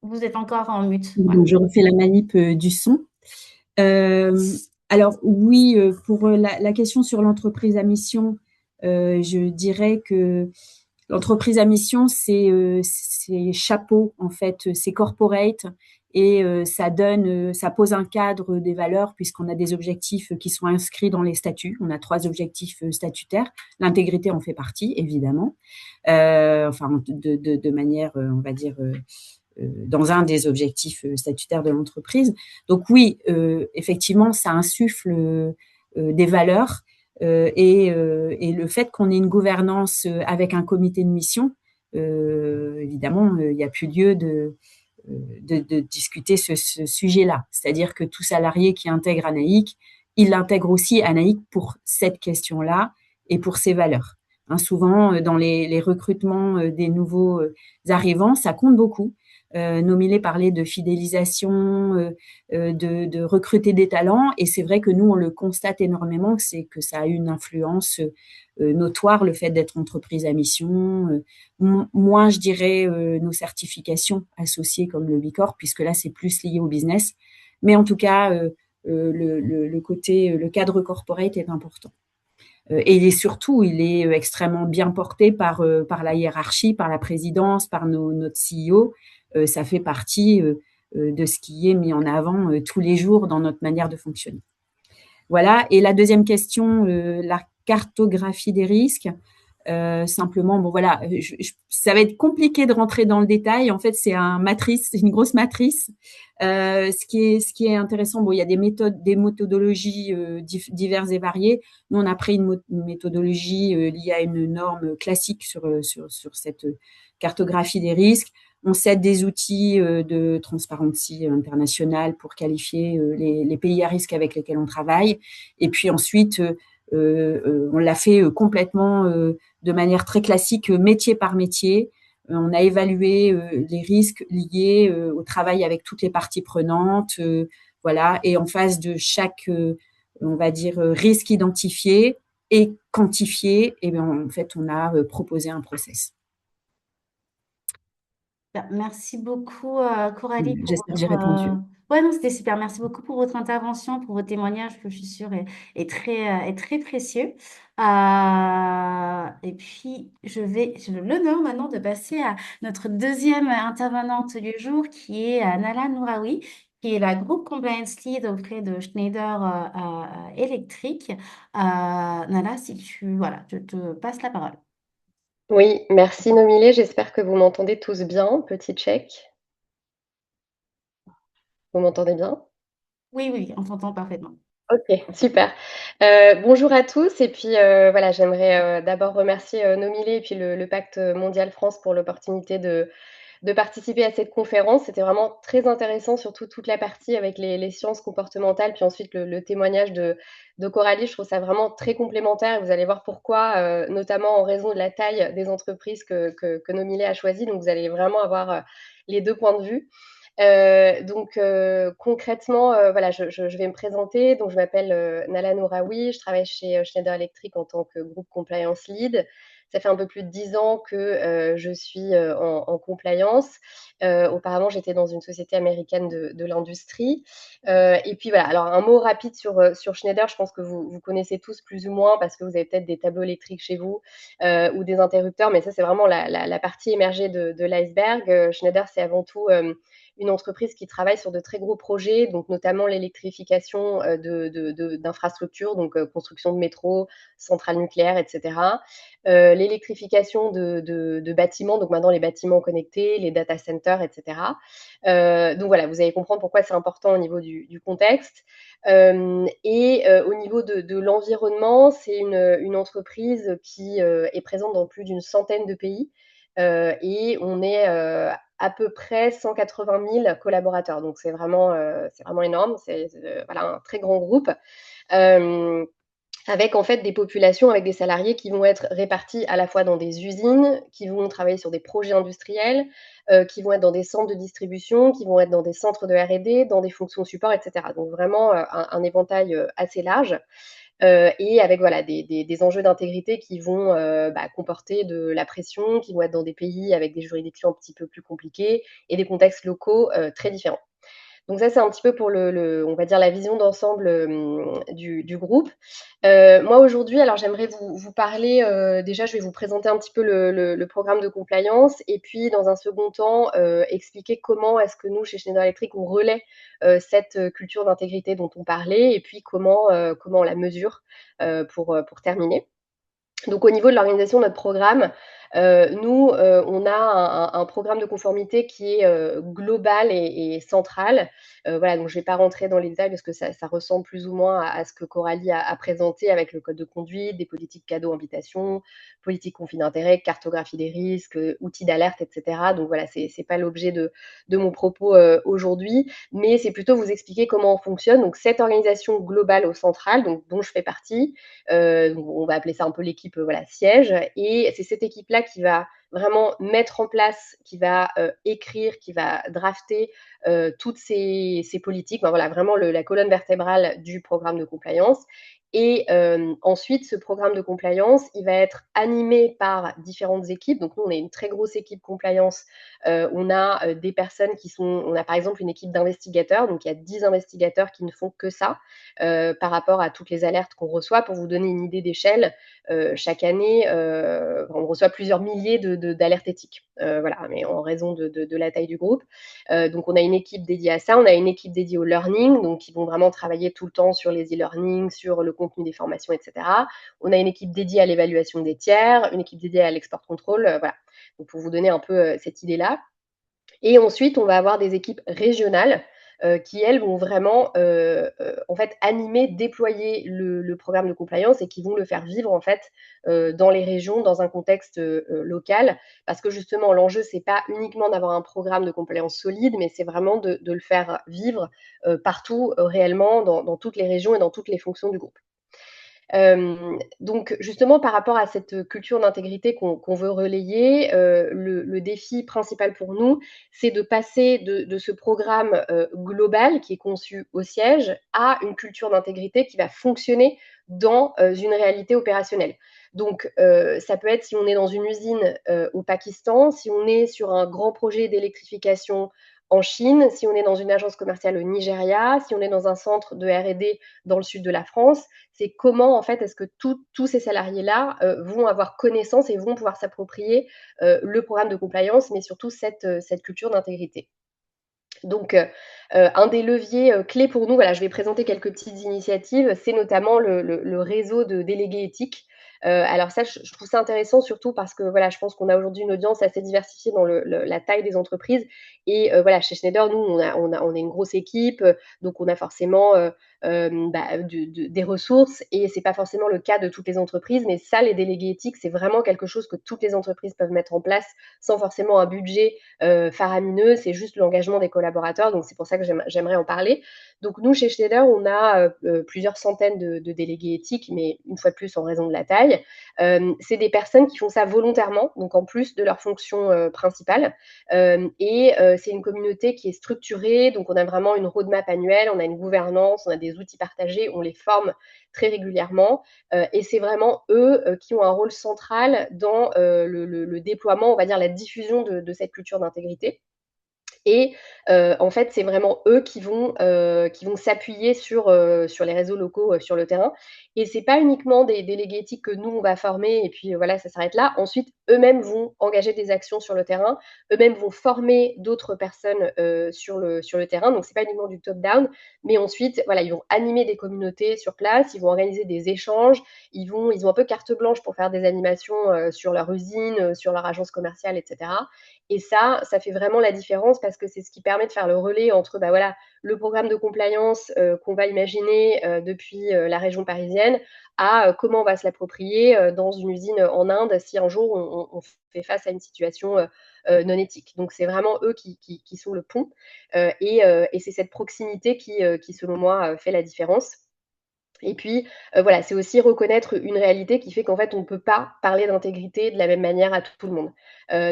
Vous êtes encore en mute. Ouais. Donc, je refais la manip du son. Alors oui, pour la question sur l'entreprise à mission, je dirais que l'entreprise à mission, c'est chapeau en fait, c'est corporate et ça pose un cadre des valeurs puisqu'on a des objectifs qui sont inscrits dans les statuts. On a 3 objectifs statutaires. L'intégrité en fait partie, évidemment. De manière, on va dire. Dans un des objectifs statutaires de l'entreprise. Donc oui, effectivement, ça insuffle des valeurs et le fait qu'on ait une gouvernance avec un comité de mission, évidemment, il n'y a plus lieu de discuter ce sujet-là. C'est-à-dire que tout salarié qui intègre Anaïc, il intègre aussi Anaïc pour cette question-là et pour ses valeurs. Souvent, dans les recrutements des nouveaux arrivants, ça compte beaucoup. Nomilé parlait de fidélisation, de recruter des talents, et c'est vrai que nous, on le constate énormément, c'est que ça a une influence notoire, le fait d'être entreprise à mission, moins, je dirais, nos certifications associées comme le Bicorp, puisque là, c'est plus lié au business. Mais en tout cas, le cadre corporate est important. Et il est extrêmement bien porté par la hiérarchie, par la présidence, par notre CEO. Ça fait partie de ce qui est mis en avant tous les jours dans notre manière de fonctionner. Voilà. Et la deuxième question, la cartographie des risques. Simplement, bon voilà, ça va être compliqué de rentrer dans le détail. En fait, c'est une grosse matrice. Ce qui est intéressant, bon, il y a des méthodologies diverses et variées. Nous, on a pris une méthodologie liée à une norme classique sur cette cartographie des risques. On cède des outils de Transparency International pour qualifier les pays à risque avec lesquels on travaille. Et puis ensuite, on l'a fait complètement de manière très classique, métier par métier. On a évalué les risques liés au travail avec toutes les parties prenantes, voilà. Et en face de chaque, on va dire, risque identifié, et quantifié, et bien, en fait, on a proposé un process. Merci beaucoup, Coralie, pour J'espère que j'ai répondu. Ouais, non, c'était super. Merci beaucoup pour votre intervention, pour votre témoignage, que je suis sûre est très précieux. Et puis, j'ai l'honneur maintenant de passer à notre deuxième intervenante du jour, qui est Nala Nouraoui, qui est la Group Compliance Lead auprès de Schneider Electric. Nala, si voilà, je te passe la parole. Oui, merci Nomilé, j'espère que vous m'entendez tous bien. Petit check. Vous m'entendez bien? Oui, oui, on t'entend parfaitement. OK, super. Bonjour à tous et puis, voilà, j'aimerais, d'abord remercier, Nomilé et puis le Pacte mondial France pour l'opportunité de participer à cette conférence. C'était vraiment très intéressant, surtout toute la partie avec les sciences comportementales, puis ensuite le témoignage de Coralie. Je trouve ça vraiment très complémentaire et vous allez voir pourquoi, notamment en raison de la taille des entreprises que Nomilé a choisies. Donc vous allez vraiment avoir, les 2 points de vue. Concrètement, voilà, je vais me présenter. Donc je m'appelle, Nala Nouraoui, je travaille chez, Schneider Electric en tant que Group Compliance Lead. Ça fait un peu plus de 10 ans que, je suis, en compliance. Auparavant, j'étais dans une société américaine de l'industrie. Et puis voilà, alors un mot rapide sur Schneider, je pense que vous connaissez tous plus ou moins parce que vous avez peut-être des tableaux électriques chez vous, ou des interrupteurs, mais ça, c'est vraiment la partie émergée de l'iceberg. Schneider, c'est avant tout, une entreprise qui travaille sur de très gros projets, donc notamment l'électrification d'infrastructures, donc construction de métro, centrales nucléaires, etc. L'électrification de bâtiments, donc maintenant les bâtiments connectés, les data centers, etc. Donc voilà, vous allez comprendre pourquoi c'est important au niveau du contexte. Au niveau de l'environnement, c'est une entreprise qui est présente dans plus d'une centaine de pays. Et on est à peu près 180 000 collaborateurs. Donc c'est vraiment énorme. C'est voilà, un très grand groupe. Euh, Avec en fait des populations, avec des salariés qui vont être répartis à la fois dans des usines, qui vont travailler sur des projets industriels, qui vont être dans des centres de distribution, qui vont être dans des centres de R&D, dans des fonctions support, etc. Donc vraiment un éventail assez large. Et avec voilà, des enjeux d'intégrité qui vont comporter de la pression, qui vont être dans des pays avec des juridictions un petit peu plus compliquées et des contextes locaux très différents. Donc ça, c'est un petit peu pour on va dire la vision d'ensemble du groupe. Moi aujourd'hui, alors j'aimerais vous parler, déjà je vais vous présenter un petit peu le programme de compliance et puis dans un second temps, expliquer comment est-ce que nous, chez Schneider Electric, on relaie cette culture d'intégrité dont on parlait et puis comment on la mesure pour terminer. Donc au niveau de l'organisation de notre programme, nous, on a un programme de conformité qui est global et central. Voilà, donc je ne vais pas rentrer dans les détails parce que ça ressemble plus ou moins à ce que Coralie a présenté avec le code de conduite, des politiques cadeaux-invitation, politique conflit d'intérêts, cartographie des risques, outils d'alerte, etc. Donc voilà, c'est pas l'objet de mon propos aujourd'hui, mais c'est plutôt vous expliquer comment on fonctionne. Donc cette organisation globale au central, donc dont je fais partie, on va appeler ça un peu l'équipe voilà, siège. Et c'est cette équipe-là qui va vraiment mettre en place, qui va écrire, qui va drafter toutes ces politiques. Ben, voilà, vraiment la colonne vertébrale du programme de compliance. Et ensuite, ce programme de compliance, il va être animé par différentes équipes. Donc nous, on est une très grosse équipe compliance. On a des personnes on a par exemple une équipe d'investigateurs. Donc il y a 10 investigateurs qui ne font que ça par rapport à toutes les alertes qu'on reçoit. Pour vous donner une idée d'échelle, chaque année, on reçoit plusieurs milliers d'alertes éthiques. Voilà, mais en raison de la taille du groupe. Donc on a une équipe dédiée à ça, on a une équipe dédiée au learning, donc qui vont vraiment travailler tout le temps sur les e-learning, sur le contenu des formations, etc. On a une équipe dédiée à l'évaluation des tiers, une équipe dédiée à l'export control, voilà. Donc pour vous donner un peu cette idée-là. Et ensuite, on va avoir des équipes régionales qui, elles, vont vraiment en fait animer, déployer le programme de compliance et qui vont le faire vivre en fait dans les régions, dans un contexte local. Parce que justement, l'enjeu, c'est pas uniquement d'avoir un programme de compliance solide, mais c'est vraiment de le faire vivre partout réellement, dans toutes les régions et dans toutes les fonctions du groupe. Donc justement, par rapport à cette culture d'intégrité qu'on veut relayer, le défi principal pour nous, c'est de passer de ce programme global qui est conçu au siège à une culture d'intégrité qui va fonctionner dans une réalité opérationnelle. Donc, ça peut être si on est dans une usine au Pakistan, si on est sur un grand projet d'électrification en Chine, si on est dans une agence commerciale au Nigeria, si on est dans un centre de R&D dans le sud de la France, c'est comment en fait est-ce que tous ces salariés-là vont avoir connaissance et vont pouvoir s'approprier le programme de compliance, mais surtout cette culture d'intégrité. Donc, un des leviers clés pour nous, voilà, je vais présenter quelques petites initiatives, c'est notamment le réseau de délégués éthiques. Alors ça, je trouve ça intéressant surtout parce que voilà, je pense qu'on a aujourd'hui une audience assez diversifiée dans la taille des entreprises. Et voilà, chez Schneider, nous, on est une grosse équipe, donc on a forcément des ressources et c'est pas forcément le cas de toutes les entreprises. Mais ça, les délégués éthiques, c'est vraiment quelque chose que toutes les entreprises peuvent mettre en place sans forcément un budget faramineux, c'est juste l'engagement des collaborateurs, donc c'est pour ça que j'aimerais en parler. Donc nous, chez Schneider, on a plusieurs centaines de délégués éthiques, mais une fois de plus en raison de la taille. C'est des personnes qui font ça volontairement, donc en plus de leur fonction principale. C'est une communauté qui est structurée, donc on a vraiment une roadmap annuelle, on a une gouvernance, on a des outils partagés, on les forme très régulièrement. Et c'est vraiment eux qui ont un rôle central dans le déploiement, on va dire la diffusion de cette culture d'intégrité. Et en fait, c'est vraiment eux qui vont s'appuyer sur les réseaux locaux, sur le terrain. Et c'est pas uniquement des délégués éthiques que nous, on va former et puis voilà, ça s'arrête là. Ensuite, eux-mêmes vont engager des actions sur le terrain, eux-mêmes vont former d'autres personnes, sur le terrain. Donc c'est pas uniquement du top down, mais ensuite, voilà, ils vont animer des communautés sur place, ils vont organiser des échanges, ils ont un peu carte blanche pour faire des animations, sur leur usine, sur leur agence commerciale et cetera. Et ça fait vraiment la différence parce que c'est ce qui permet de faire le relais entre, bah, voilà, le programme de compliance, qu'on va imaginer, depuis, la région parisienne à, comment on va se l'approprier, dans une usine, en Inde si un jour on fait face à une situation, non éthique. Donc c'est vraiment eux qui sont le pont, et c'est cette proximité qui selon moi, fait la différence. Et puis, voilà, c'est aussi reconnaître une réalité qui fait qu'en fait, on ne peut pas parler d'intégrité de la même manière à tout le monde.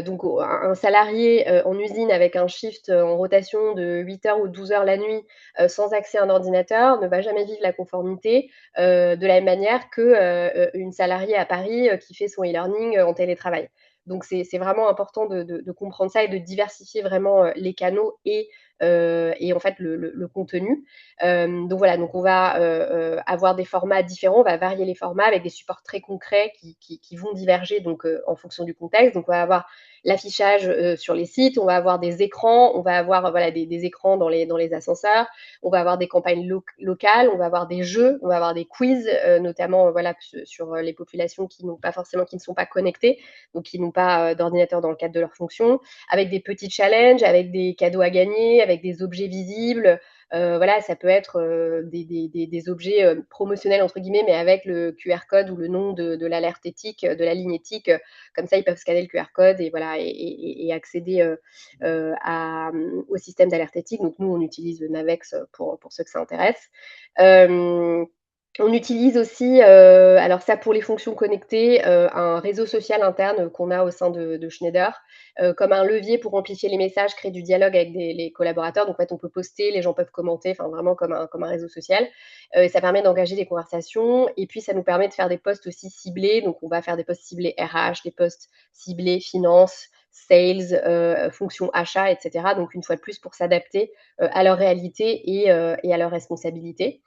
Donc un salarié, en usine avec un shift, en rotation de 8 heures ou 12 heures la nuit, sans accès à un ordinateur, ne va jamais vivre la conformité, de la même manière que, une salariée à Paris, qui fait son e-learning, en télétravail. Donc c'est vraiment important de comprendre ça et de diversifier vraiment, les canaux et en fait le contenu. Donc voilà, donc on va avoir des formats différents, on va varier les formats avec des supports très concrets qui vont diverger donc en fonction du contexte. Donc on va avoir l'affichage sur les sites, on va avoir des écrans, on va avoir voilà des écrans dans les ascenseurs, on va avoir des campagnes locales, on va avoir des jeux, on va avoir des quiz, notamment voilà sur les populations qui ne sont pas connectées, donc qui n'ont pas d'ordinateur dans le cadre de leur fonction, avec des petits challenges, avec des cadeaux à gagner, avec des objets visibles. Voilà, ça peut être des objets promotionnels entre guillemets, mais avec le QR code ou le nom de l'alerte éthique, de la ligne éthique. Comme ça, ils peuvent scanner le QR code et voilà et accéder au système d'alerte éthique. Donc nous, on utilise Navex pour ceux que ça intéresse. On utilise aussi, alors ça pour les fonctions connectées, un réseau social interne qu'on a au sein de Schneider, comme un levier pour amplifier les messages, créer du dialogue avec les collaborateurs. Donc en fait, on peut poster, les gens peuvent commenter, enfin vraiment comme un réseau social. Ça permet d'engager des conversations et puis ça nous permet de faire des posts aussi ciblés. Donc on va faire des posts ciblés RH, des posts ciblés finance, sales, fonction achat, et cetera. Donc une fois de plus pour s'adapter, à leur réalité et à leurs responsabilités.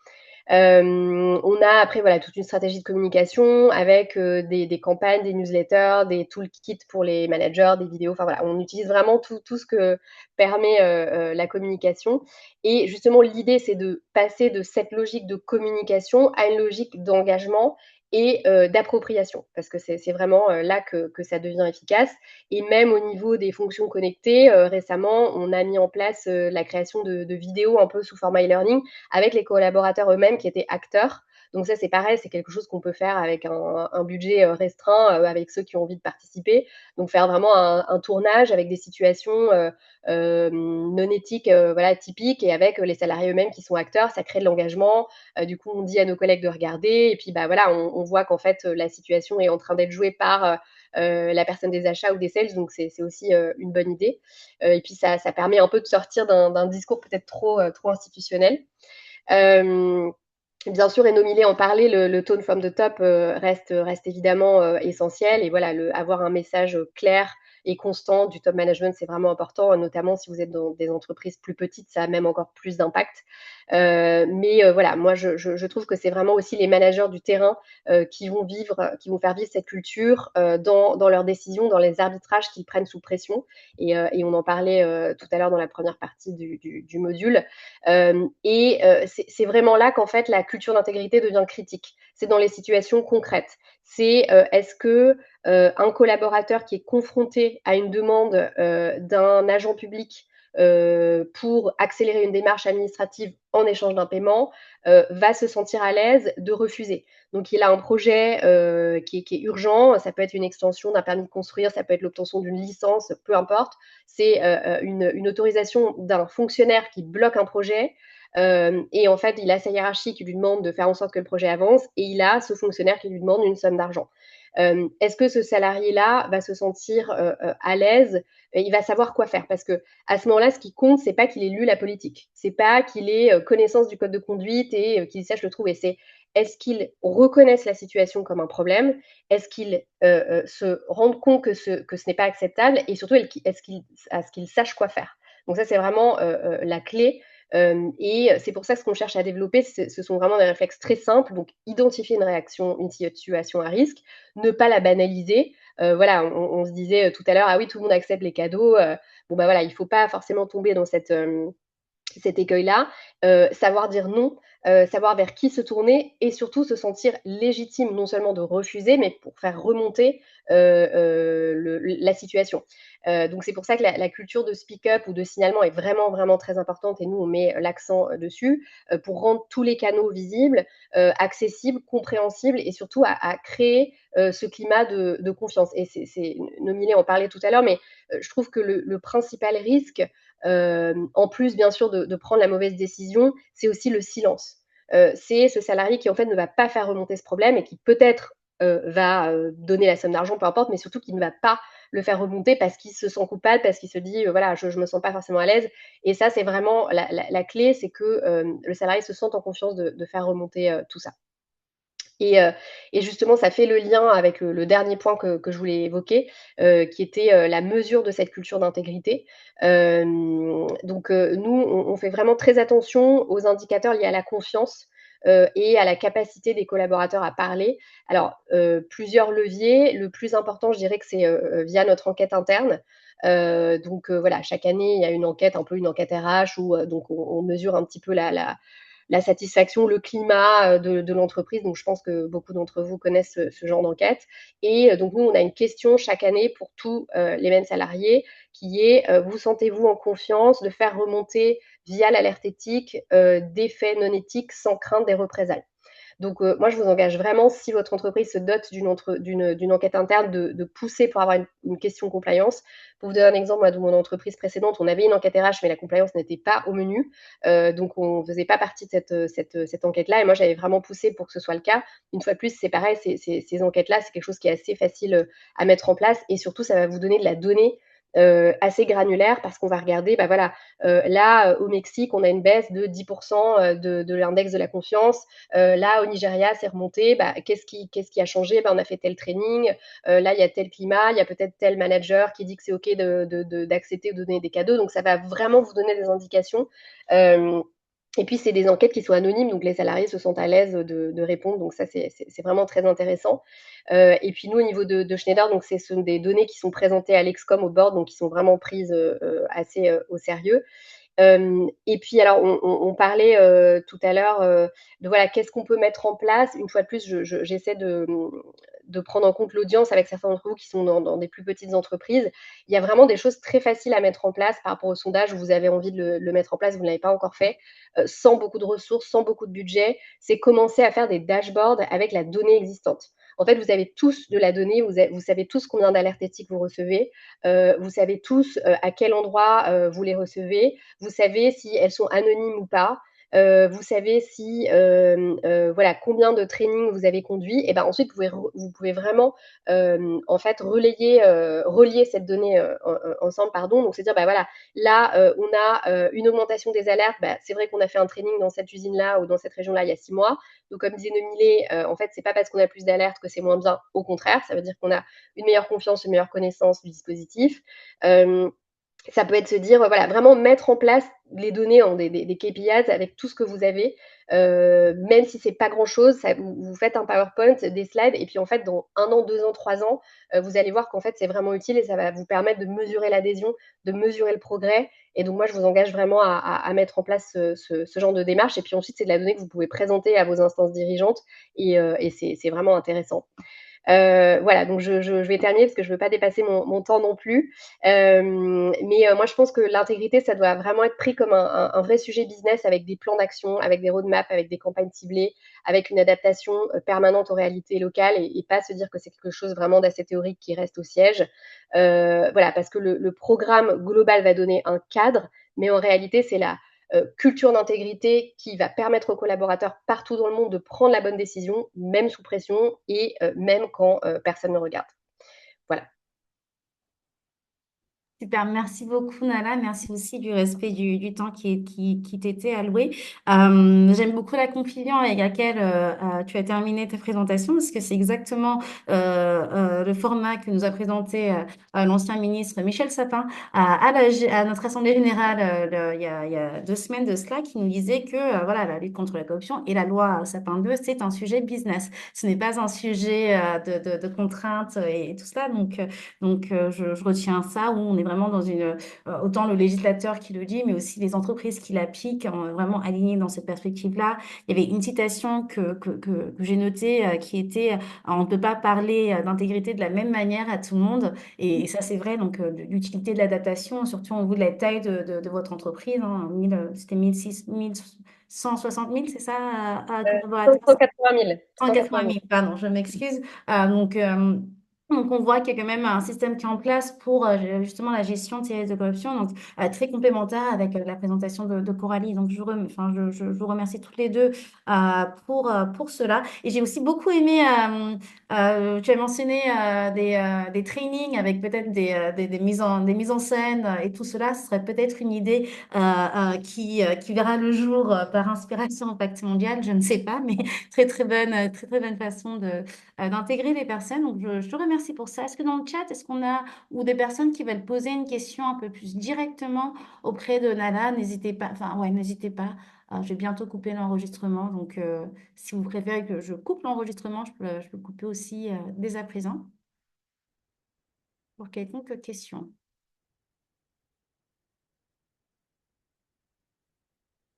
On a après voilà toute une stratégie de communication avec des campagnes, des newsletters, des toolkits pour les managers, des vidéos. Enfin voilà, on utilise vraiment tout ce que permet la communication. Et justement, l'idée, c'est de passer de cette logique de communication à une logique d'engagement et d'appropriation, parce que c'est vraiment là que ça devient efficace. Et même au niveau des fonctions connectées, récemment, on a mis en place la création de vidéos un peu sous format e-learning avec les collaborateurs eux-mêmes qui étaient acteurs. Donc ça, c'est pareil, c'est quelque chose qu'on peut faire avec un budget restreint, avec ceux qui ont envie de participer. Donc faire vraiment un tournage avec des situations non éthiques, voilà, typiques, et avec les salariés eux-mêmes qui sont acteurs, ça crée de l'engagement. Du coup, on dit à nos collègues de regarder, et puis bah voilà, on voit qu'en fait la situation est en train d'être jouée par la personne des achats ou des sales, donc c'est aussi une bonne idée. Et puis ça permet un peu de sortir d'un discours peut-être trop institutionnel. Bien sûr, et Nomilé en parlait, le tone from the top reste évidemment essentiel. Et voilà, avoir un message clair et constant du top management, c'est vraiment important, notamment si vous êtes dans des entreprises plus petites, ça a même encore plus d'impact. Mais voilà, moi, je trouve que c'est vraiment aussi les managers du terrain qui vont faire vivre cette culture dans leurs décisions, dans les arbitrages qu'ils prennent sous pression. Et on en parlait tout à l'heure dans la première partie du module. C'est vraiment là qu'en fait la culture d'intégrité devient critique. C'est dans les situations concrètes. C'est est-ce que un collaborateur qui est confronté à une demande d'un agent public pour accélérer une démarche administrative en échange d'un paiement va se sentir à l'aise de refuser. Donc il a un projet qui est urgent, ça peut être une extension d'un permis de construire, ça peut être l'obtention d'une licence, peu importe. C'est une autorisation d'un fonctionnaire qui bloque un projet. Et en fait, il a sa hiérarchie qui lui demande de faire en sorte que le projet avance, et il a ce fonctionnaire qui lui demande une somme d'argent. Est-ce que ce salarié-là va se sentir à l'aise? Il va savoir quoi faire, parce que à ce moment-là, ce qui compte, c'est pas qu'il ait lu la politique, c'est pas qu'il ait connaissance du code de conduite et qu'il sache le trouver. C'est est-ce qu'il reconnaisse la situation comme un problème? Est-ce qu'il se rende compte que ce n'est pas acceptable? Et surtout, est-ce qu'il sache quoi faire? Donc ça, c'est vraiment la clé. Et c'est pour ça que ce qu'on cherche à développer, ce sont vraiment des réflexes très simples. Donc, identifier une situation à risque, ne pas la banaliser. Voilà, on se disait tout à l'heure, ah oui, tout le monde accepte les cadeaux. Bon, bah voilà, il ne faut pas forcément tomber dans cet écueil-là, savoir dire non, savoir vers qui se tourner, et surtout se sentir légitime, non seulement de refuser, mais pour faire remonter la situation. Donc c'est pour ça que la culture de speak-up ou de signalement est vraiment, vraiment très importante, et nous, on met l'accent dessus pour rendre tous les canaux visibles, accessibles, compréhensibles, et surtout à créer ce climat de confiance. Et Nomilé en parlait tout à l'heure, mais je trouve que le principal risque, en plus, bien sûr, de prendre la mauvaise décision, c'est aussi le silence. C'est ce salarié qui, en fait, ne va pas faire remonter ce problème, et qui peut-être va donner la somme d'argent, peu importe, mais surtout qui ne va pas le faire remonter parce qu'il se sent coupable, parce qu'il se dit, voilà, je me sens pas forcément à l'aise. Et ça, c'est vraiment la clé, c'est que le salarié se sente en confiance de faire remonter tout ça. Et justement, ça fait le lien avec le dernier point que je voulais évoquer, qui était la mesure de cette culture d'intégrité. Donc, nous, on fait vraiment très attention aux indicateurs liés à la confiance et à la capacité des collaborateurs à parler. Alors, plusieurs leviers. Le plus important, je dirais que c'est via notre enquête interne. Donc, voilà, chaque année, il y a une enquête, un peu une enquête RH, où donc on mesure un petit peu la satisfaction, le climat de l'entreprise. Donc, je pense que beaucoup d'entre vous connaissent ce genre d'enquête. Et donc, nous, on a une question chaque année pour tous les mêmes salariés, qui est vous sentez-vous en confiance de faire remonter via l'alerte éthique des faits non éthiques sans crainte des représailles? Donc, moi, je vous engage vraiment, si votre entreprise se dote d'une enquête interne, de pousser pour avoir une question compliance. Pour vous donner un exemple, moi, de mon entreprise précédente, on avait une enquête RH, mais la compliance n'était pas au menu. Donc, on ne faisait pas partie de cette enquête-là. Et moi, j'avais vraiment poussé pour que ce soit le cas. Une fois de plus, c'est pareil, ces enquêtes-là, c'est quelque chose qui est assez facile à mettre en place. Et surtout, ça va vous donner de la donnée assez granulaire, parce qu'on va regarder, bah voilà, là, au Mexique, on a une baisse de 10% de l'index de la confiance. Là, au Nigeria, c'est remonté. Bah, qu'est-ce qui a changé? Bah, on a fait tel training. Là, il y a tel climat. Il y a peut-être tel manager qui dit que c'est OK d'accepter ou de donner des cadeaux. Donc, ça va vraiment vous donner des indications. Et puis, c'est des enquêtes qui sont anonymes, donc les salariés se sentent à l'aise de répondre. Donc ça, c'est vraiment très intéressant. Et puis nous, au niveau de Schneider, donc ce sont des données qui sont présentées à l'Excom, au board, donc qui sont vraiment prises assez au sérieux. Et puis alors on parlait tout à l'heure de voilà, qu'est-ce qu'on peut mettre en place. Une fois de plus, j'essaie de prendre en compte l'audience avec certains d'entre vous qui sont dans des plus petites entreprises. Il y a vraiment des choses très faciles à mettre en place par rapport au sondage où vous avez envie de le mettre en place, vous ne l'avez pas encore fait, sans beaucoup de ressources, sans beaucoup de budget. C'est commencer à faire des dashboards avec la donnée existante. En fait, vous avez tous de la donnée, vous savez tous combien d'alertes éthiques vous recevez, vous savez tous à quel endroit vous les recevez, vous savez si elles sont anonymes ou pas. Vous savez si voilà, combien de trainings vous avez conduit. Et ben ensuite vous pouvez vraiment en fait relier cette donnée ensemble, pardon. Donc c'est dire bah voilà, là on a une augmentation des alertes. Bah, c'est vrai qu'on a fait un training dans cette usine là ou dans cette région là il y a 6 mois. Donc comme disait Nomilé, en fait c'est pas parce qu'on a plus d'alertes que c'est moins bien. Au contraire, ça veut dire qu'on a une meilleure confiance, une meilleure connaissance du dispositif. Ça peut être se dire, voilà, vraiment mettre en place les données en des KPIs avec tout ce que vous avez, même si c'est pas grand-chose, vous faites un PowerPoint, des slides et puis en fait dans 1 an, 2 ans, 3 ans, vous allez voir qu'en fait c'est vraiment utile et ça va vous permettre de mesurer l'adhésion, de mesurer le progrès et donc moi je vous engage vraiment à mettre en place ce genre de démarche et puis ensuite c'est de la donnée que vous pouvez présenter à vos instances dirigeantes et c'est vraiment intéressant. Voilà, donc je vais terminer parce que je ne veux pas dépasser mon temps non plus. Mais moi, je pense que l'intégrité, ça doit vraiment être pris comme un vrai sujet business avec des plans d'action, avec des roadmaps, avec des campagnes ciblées, avec une adaptation permanente aux réalités locales et pas se dire que c'est quelque chose vraiment d'assez théorique qui reste au siège. Voilà, parce que le programme global va donner un cadre, mais en réalité, c'est la culture d'intégrité qui va permettre aux collaborateurs partout dans le monde de prendre la bonne décision, même sous pression et même quand personne ne regarde. Voilà. Super, merci beaucoup Nala, merci aussi du respect du temps qui t'était alloué. J'aime beaucoup la conclusion avec laquelle tu as terminé ta présentation parce que c'est exactement le format que nous a présenté l'ancien ministre Michel Sapin à notre Assemblée générale il y a 2 semaines de cela qui nous disait que voilà, la lutte contre la corruption et la loi Sapin 2, c'est un sujet business. Ce n'est pas un sujet de contraintes et tout cela. Donc, je retiens ça où on est vraiment dans autant le législateur qui le dit, mais aussi les entreprises qui l'appliquent, vraiment alignées dans cette perspective-là. Il y avait une citation que j'ai notée qui était on ne peut pas parler d'intégrité de la même manière à tout le monde. Et ça, c'est vrai. Donc, l'utilité de l'adaptation, surtout au bout de la taille de votre entreprise, hein, c'était 160 000, c'est ça, collaborateurs? 180 000. 180 000, pardon, je m'excuse. Donc, on voit qu'il y a quand même un système qui est en place pour justement la gestion de ces risques de corruption, donc très complémentaire avec la présentation de Coralie. Donc, je vous remercie toutes les deux pour cela. Et j'ai aussi beaucoup aimé, tu as mentionné des trainings avec peut-être des mises en scène et tout cela. Ce serait peut-être une idée qui verra le jour par inspiration au Pacte mondial, je ne sais pas, mais très, très bonne façon d'intégrer les personnes. Donc, je te remercie pour ça. Est-ce que dans le chat, est-ce qu'on a ou des personnes qui veulent poser une question un peu plus directement auprès de Nala? N'hésitez pas. Enfin, ouais, n'hésitez pas. Je vais bientôt couper l'enregistrement. Donc, si vous préférez que je coupe l'enregistrement, je peux le couper aussi dès à présent pour quelconque question.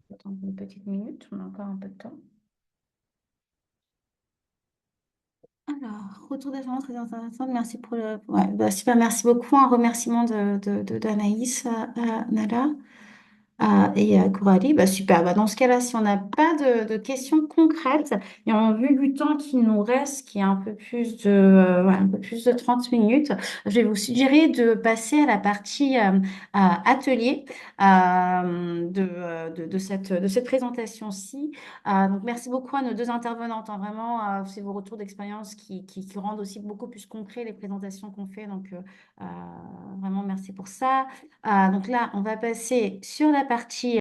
On va attendre une petite minute. On a encore un peu de temps. Alors, retour d'agence très intéressant. Merci pour le. Ouais, bah, super, merci beaucoup. Un remerciement d'Anaïs à Nala et à Coralie. Bah, super. Bah, dans ce cas-là, si on n'a pas de questions concrètes, et en vue du temps qui nous reste, qui est un peu plus de 30 minutes, je vais vous suggérer de passer à la partie atelier de cette présentation-ci. Donc, merci beaucoup à nos deux intervenantes, hein. Vraiment, c'est vos retours d'expérience qui rendent aussi beaucoup plus concret les présentations qu'on fait. Donc, vraiment, merci pour ça. Donc là, on va passer sur la partie